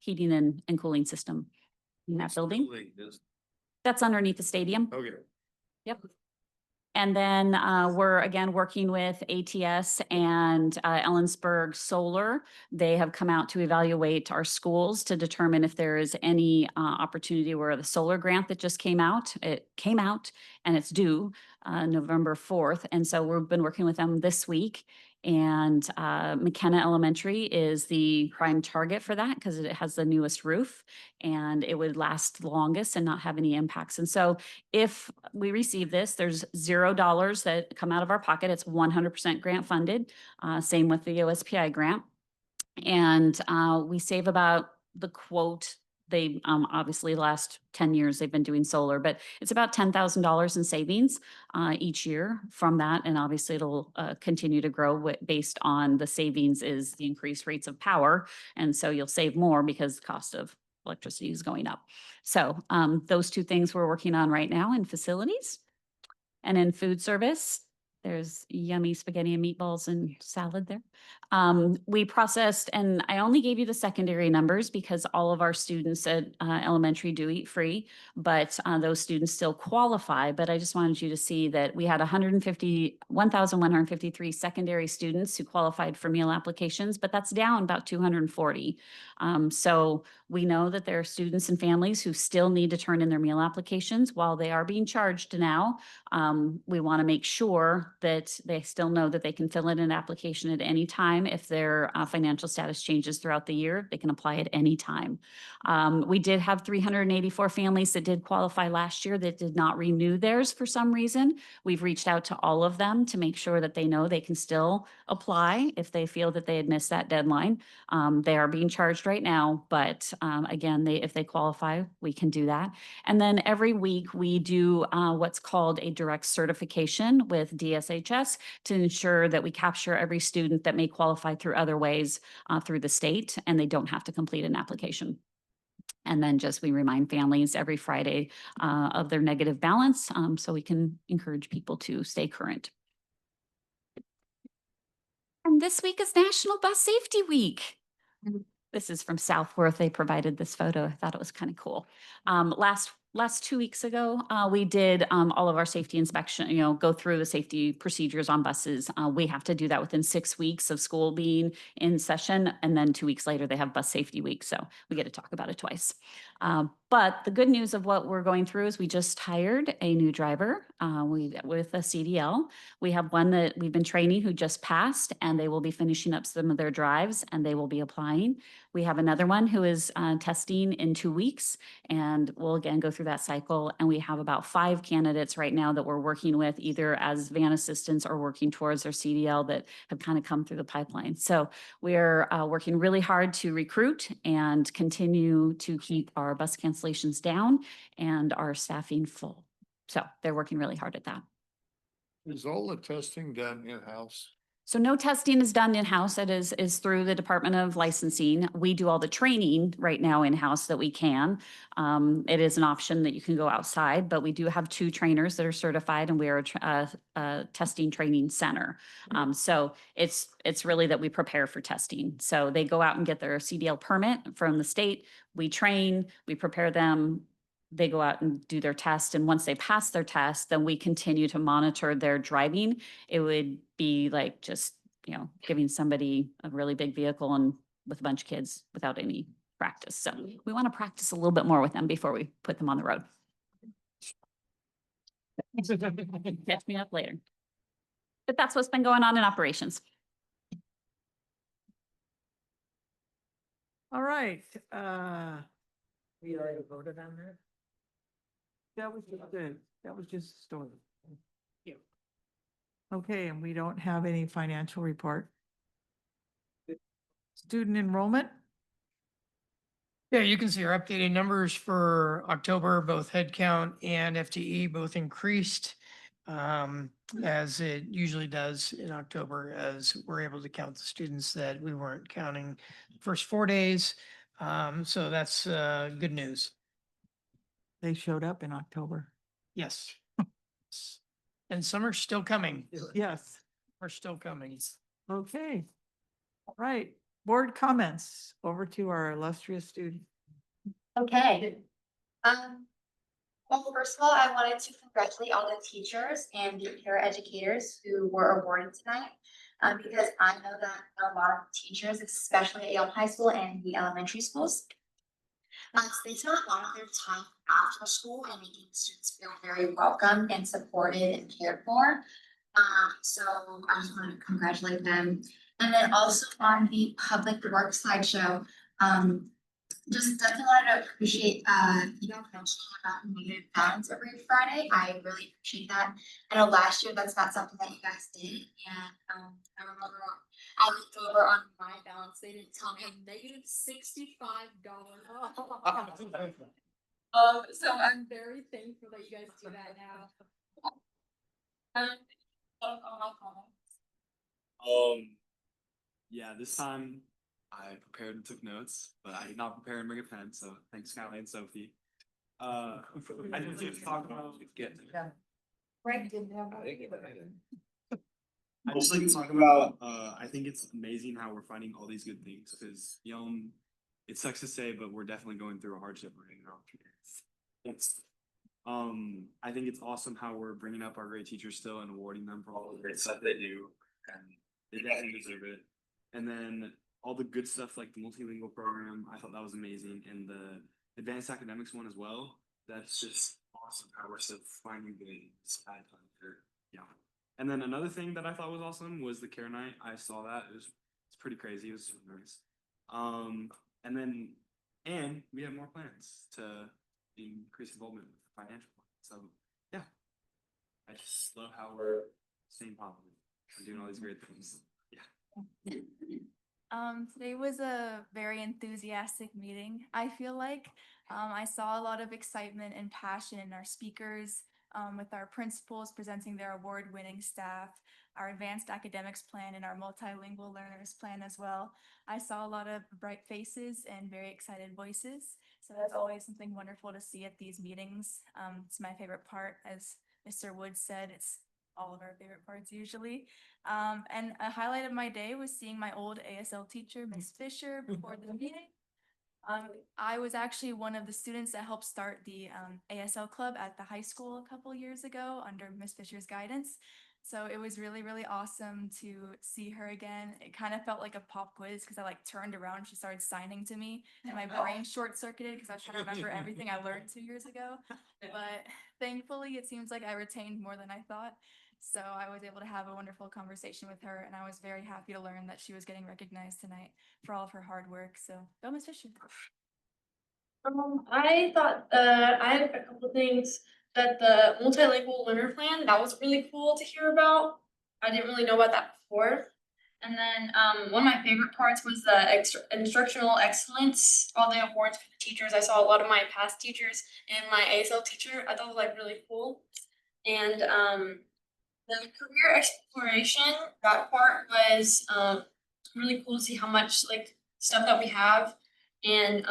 heating and cooling system in that building. That's underneath the stadium. Okay. Yep. And then we're again working with ATS and Ellensburg Solar. They have come out to evaluate our schools to determine if there is any opportunity where the solar grant that just came out, and it's due November 4th. And so we've been working with them this week. And McKenna Elementary is the prime target for that because it has the newest roof and it would last longest and not have any impacts. And so if we receive this, there's $0 that come out of our pocket. It's 100% grant funded. Same with the OSPI grant. And we save about the quote. They obviously the last 10 years they've been doing solar, but it's about $10,000 in savings each year from that. And obviously it'll continue to grow based on the savings is the increased rates of power. And so you'll save more because the cost of electricity is going up. So those two things we're working on right now in facilities. And in food service, there's yummy spaghetti and meatballs and salad there. We processed, and I only gave you the secondary numbers because all of our students at elementary do eat free, but those students still qualify. But I just wanted you to see that we had 1,153 secondary students who qualified for meal applications, but that's down about 240. So We know that there are students and families who still need to turn in their meal applications while they are being charged now. We want to make sure that they still know that they can fill in an application at any time. If their financial status changes throughout the year, they can apply at any time. We did have 384 families that did qualify last year that did not renew theirs for some reason. We've reached out to all of them to make sure that they know they can still apply if they feel that they had missed that deadline. They are being charged right now, but again, if they qualify, we can do that. And then every week we do what's called a direct certification with DSHS to ensure that we capture every student that may qualify through other ways through the state, and they don't have to complete an application. And then just we remind families every Friday of their negative balance so we can encourage people to stay current. And this week is National Bus Safety Week. This is from Southworth. They provided this photo. I thought it was kind of cool. Last 2 weeks ago, we did all of our safety inspection, go through the safety procedures on buses. We have to do that within 6 weeks of school being in session. And then 2 weeks later, they have Bus Safety Week. So we get to talk about it twice. But the good news of what we're going through is we just hired a new driver with a CDL. We have one that we've been training who just passed, and they will be finishing up some of their drives and they will be applying. We have another one who is testing in 2 weeks, and we'll again go through that cycle. And we have about 5 candidates right now that we're working with either as van assistants or working towards their CDL that have kind of come through the pipeline. So we're working really hard to recruit and continue to keep our bus cancellations down and our staffing full. So they're working really hard at that. Is all the testing done in-house? So no testing is done in-house. It is through the Department of Licensing. We do all the training right now in-house that we can. It is an option that you can go outside, but we do have 2 trainers that are certified, and we are a testing training center. So it's really that we prepare for testing. So they go out and get their CDL permit from the state. We train, we prepare them. They go out and do their test. And once they pass their test, then we continue to monitor their driving. It would be like just, giving somebody a really big vehicle and with a bunch of kids without any practice. So we want to practice a little bit more with them before we put them on the road. Catch me up later. But that's what's been going on in operations. All right. We already voted on that. That was just a story. Yeah. Okay, and we don't have any financial report. Student enrollment? Yeah, you can see our updated numbers for October, both headcount and FTE both increased as it usually does in October, as we're able to count the students that we weren't counting the first 4 days. So that's good news. They showed up in October. Yes. And some are still coming. Yes. We're still coming. Okay. All right. Board comments over to our illustrious student. Okay. Well, first of all, I wanted to congratulate all the teachers and the paraeducators who were awarded tonight. Because I know that a lot of teachers, especially at Yelm High School and the elementary schools, they spend a lot of their time after school and making students feel very welcome and supported and cared for. So I just want to congratulate them. And then also on the public work slideshow, just definitely want to appreciate you guys mentioning about negative balance every Friday. I really appreciate that. I know last year that's not something that you guys did, and I remember I looked over on my balance. They didn't tell me negative $65. So I'm very thankful that you guys do that now. All my comments. Yeah, this time I prepared and took notes, but I did not prepare and bring a pen, so thanks Kylie and Sophie. I just need to talk about Frank didn't have. I just like to talk about I think it's amazing how we're finding all these good things because Yelm, it sucks to say, but we're definitely going through a hardship right now. It's I think it's awesome how we're bringing up our great teachers still and awarding them for all the great stuff they do, and they definitely deserve it. And then all the good stuff like the multilingual program, I thought that was amazing, and the advanced academics one as well. That's just awesome how we're still finding things at yeah. And then another thing that I thought was awesome was the care night. I saw that. It's pretty crazy. It was super nice. And we have more plans to increase involvement with financial plans. So yeah. I just love how we're staying positive and doing all these great things. Yeah. Today was a very enthusiastic meeting. I feel like I saw a lot of excitement and passion in our speakers, with our principals presenting their award-winning staff, our advanced academics plan, and our multilingual learners plan as well. I saw a lot of bright faces and very excited voices. So that's always something wonderful to see at these meetings. It's my favorite part. As Mr. Wood said, it's all of our favorite parts usually. And a highlight of my day was seeing my old ASL teacher, Miss Fisher, before the meeting. I was actually one of the students that helped start the ASL club at the high school a couple years ago under Miss Fisher's guidance. So it was really, really awesome to see her again. It kind of felt like a pop quiz because I like turned around and she started signing to me and my brain short circuited because I was trying to remember everything I learned 2 years ago. But thankfully, it seems like I retained more than I thought. So I was able to have a wonderful conversation with her, and I was very happy to learn that she was getting recognized tonight for all of her hard work. So go Miss Fisher. I thought I had a couple things that the multilingual learner plan, that was really cool to hear about. I didn't really know about that before. And then one of my favorite parts was the instructional excellence, all the awards for the teachers. I saw a lot of my past teachers and my ASL teacher. I thought it was like really cool. And the career exploration, that part was really cool to see how much like stuff that we have. And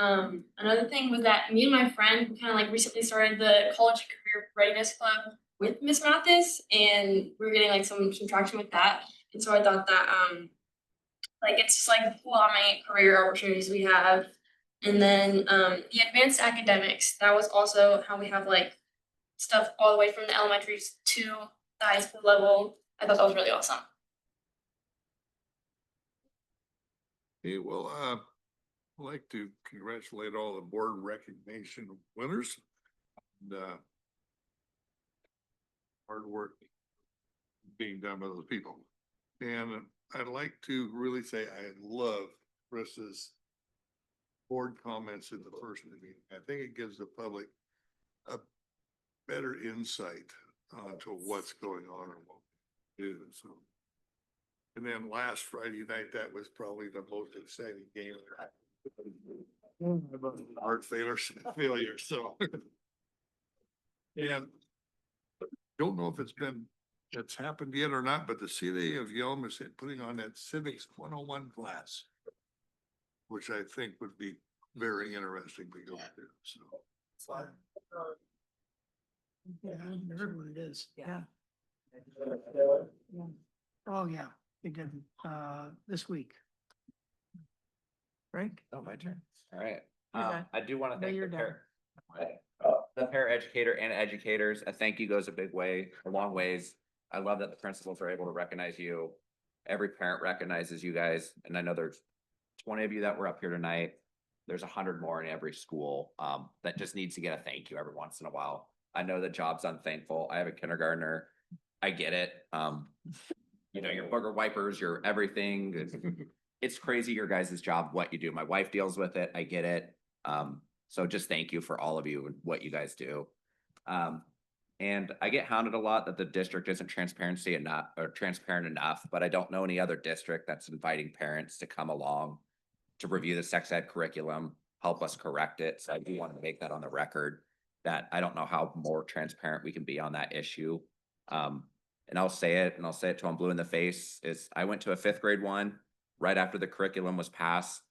another thing was that me and my friend kind of like recently started the college career readiness club with Miss Mathis, and we're getting like some traction with that. And so I thought that like it's just like cool how many career opportunities we have. And then the advanced academics, that was also how we have like stuff all the way from the elementary to the high school level. I thought that was really awesome. Hey, well, I'd like to congratulate all the board recognition winners. And, hard work being done by those people. And I'd like to really say I love Chris's board comments in the first meeting. I think it gives the public a better insight to what's going on and what we do. So, and then last Friday night, that was probably the most exciting game. Heart failure. So, and don't know if it's happened yet or not, but the city of Yelm is putting on that Civics 101 class, which I think would be very interesting to go through. So. Yeah, I heard what it is. Yeah. Oh, yeah, they did, this week. Right? Oh, my turn. All right. You're done. I do want to No, thank you're the paraeducator and educators. I thank you goes a long ways. I love that the principals are able to recognize you. Every parent recognizes you guys. And I know there's 20 of you that were up here tonight. There's 100 more in every school that just needs to get a thank you every once in a while. I know the job's unthankful. I have a kindergartner. I get it. You know, your booger wipers, your everything. It's crazy your guys' job, what you do. My wife deals with it. I get it. So just thank you for all of you and what you guys do. And I get hounded a lot that the district isn't transparent enough, but I don't know any other district that's inviting parents to come along to review the sex ed curriculum, help us correct it. So I do want to make that on the record that I don't know how more transparent we can be on that issue. And I'll say it till I'm blue in the face, is I went to a 5th grade one right after the curriculum was passed.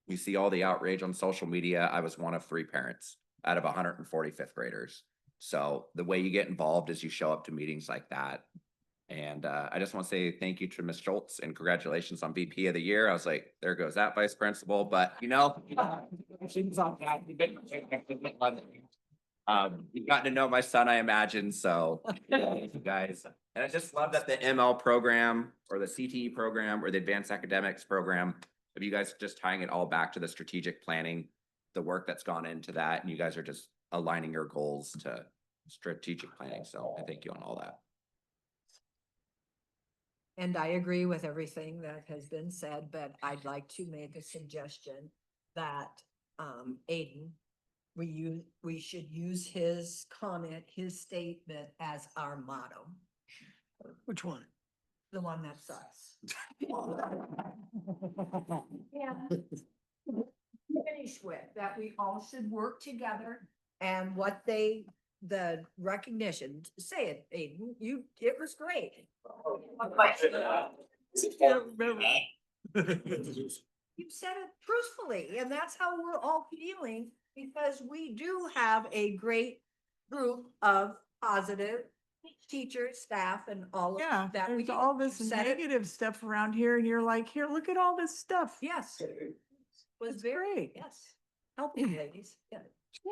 You see all the outrage on social media. I was one of 3 parents out of 140 5th graders. So the way you get involved is you show up to meetings like that. And I just want to say thank you to Ms. Schultz and congratulations on VP of the year. I was like, there goes that vice principal, but you know, you've gotten to know my son, I imagine. So thank you guys. And I just love that the ML program or the CTE program or the advanced academics program of you guys just tying it all back to the strategic planning, the work that's gone into that, and you guys are just aligning your goals to strategic planning. So I thank you on all that. And I agree with everything that has been said, but I'd like to make a suggestion that, Aiden, we should use his comment, his statement as our motto, Which one? the one that sucks. Finish with, that we all should work together and the recognition, say it, Aiden, it was great. You said it truthfully, and that's how we're all feeling, because we do have a great group of positive teachers, staff, and all Yeah, of that. there's all this said it- negative stuff around here and you're like, here, look at all this stuff. Yes. Was It's very, great. yes. Help me, ladies. Yeah.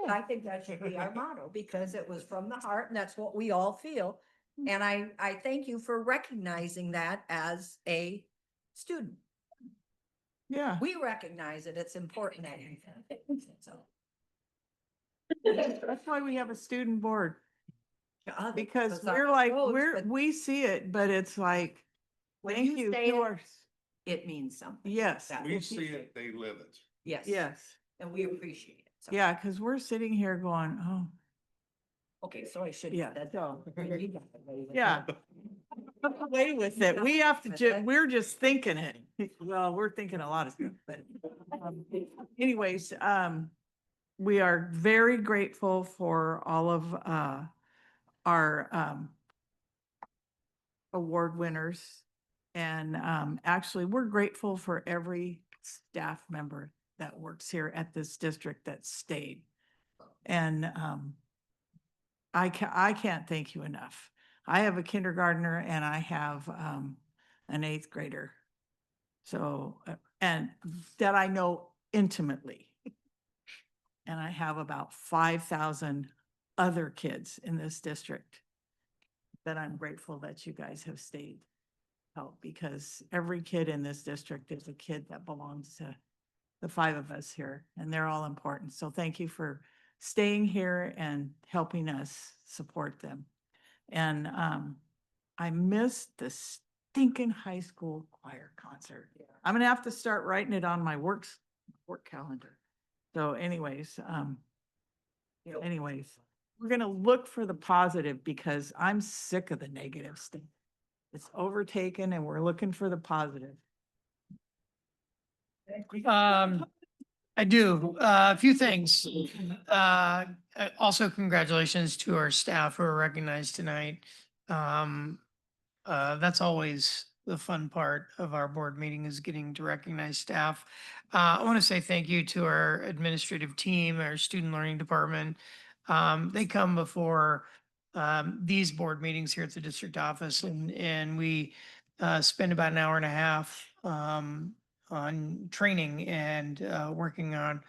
I think that should be our motto, because it was from the heart, and that's what we all feel. And I thank you for recognizing that as a student. Yeah. We recognize it. It's important that you. So. That's why we have a student board. Because Because we're I like, suppose, but we see it, but it's like, when thank you you say to it, our, it means something. yes. That- We see it, they live it. Yes. Yes. And we appreciate it. So- Yeah, because we're sitting here going, oh, Okay, so I should. Yeah, That. so- You got it, lady. yeah. Away with it. We have to, we're just thinking it. Well, we're thinking a lot of stuff, but anyways, we are very grateful for all of our award winners. And actually, we're grateful for every staff member that works here at this district that stayed. And I can't thank you enough. I have a kindergartner and I have an 8th grader. So, and that I know intimately. And I have about 5,000 other kids in this district that I'm grateful that you guys have stayed. Help, because every kid in this district is a kid that belongs to the 5 of us here, and they're all important. So thank you for staying here and helping us support them. And I missed the stinking high school choir concert. I'm gonna have to start writing it on my work calendar. So anyways, we're gonna look for the positive, because I'm sick of the negative stuff. It's overtaken and we're looking for the positive. I do, a few things. Also congratulations to our staff who are recognized tonight. That's always the fun part of our board meeting, is getting to recognize staff. I want to say thank you to our administrative team, our student learning department. They come before these board meetings here at the district office, and we spend about an hour and a half on training and working on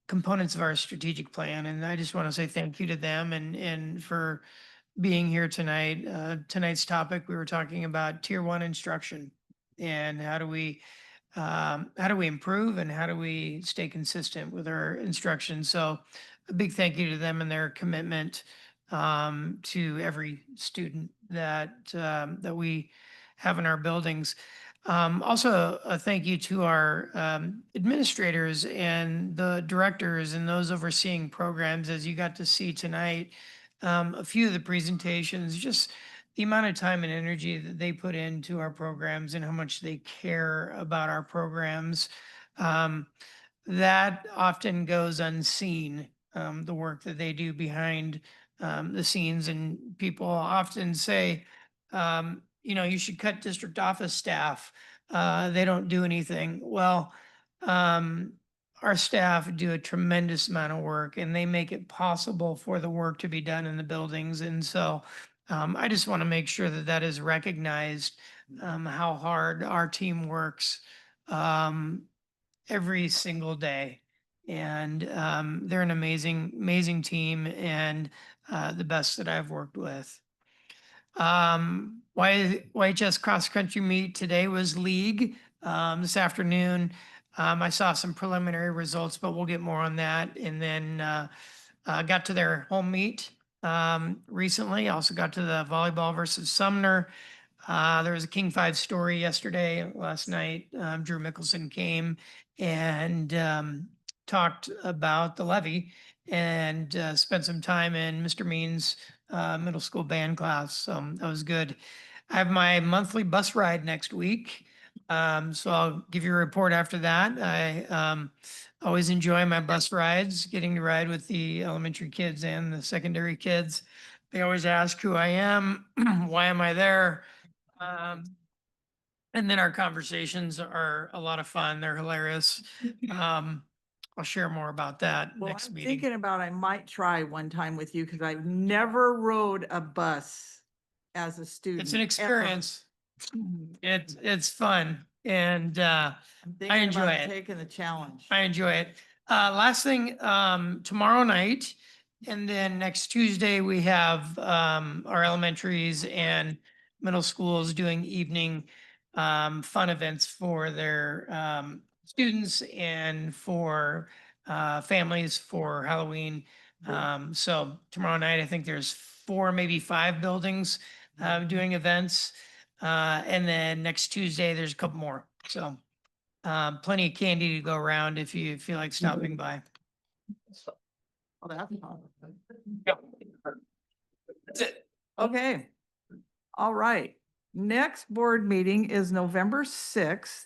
components of our strategic plan. And I just want to say thank you to them and for being here tonight. Tonight's topic, we were talking about tier 1 instruction and how do we improve and how do we stay consistent with our instruction. So a big thank you to them and their commitment to every student that we have in our buildings. Also, a thank you to our administrators and the directors and those overseeing programs. As you got to see tonight, a few of the presentations, just the amount of time and energy that they put into our programs and how much they care about our programs. That often goes unseen, the work that they do behind the scenes. And people often say, you should cut district office staff. They don't do anything. Well, our staff do a tremendous amount of work, and they make it possible for the work to be done in the buildings. And so I just want to make sure that that is recognized, how hard our team works every single day. And they're an amazing team, and the best that I've worked with. YHS cross country meet today was league. This afternoon, I saw some preliminary results, but we'll get more on that. And then got to their home meet recently. Also got to the volleyball versus Sumner. There was a King 5 story last night. Drew Mickelson came and talked about the levy and spent some time in Mr. Means' middle school band class. So that was good. I have my monthly bus ride next week. So I'll give you a report after that. I always enjoy my bus rides, getting to ride with the elementary kids and the secondary kids. They always ask who I am, why am I there? And then our conversations are a lot of fun. They're hilarious. I'll share more about that Well, next I'm meeting. thinking about, I might try one time with you because I've never rode a bus as a student. It's an ever. experience. It's fun and I'm thinking enjoy about it. taking the challenge. I enjoy it. Last thing, tomorrow night and then next Tuesday, we have our elementaries and middle schools doing evening fun events for their students and for families for Halloween. So tomorrow night, I think there's 4, maybe 5 buildings doing events. And then next Tuesday, there's a couple more. So plenty of candy to go around if you feel like stopping by. Oh, that's fun. That's it. Okay. All right. Next board meeting is November 6th.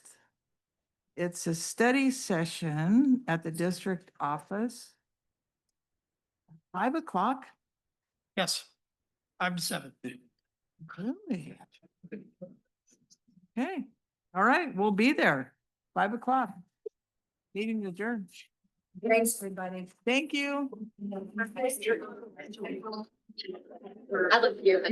It's a study session at the district office. 5 o'clock? Yes. 5 to 7. Really? Okay. All right, we'll be there. 5 o'clock. Meeting adjourned. Thanks, everybody. Thank you. I live here.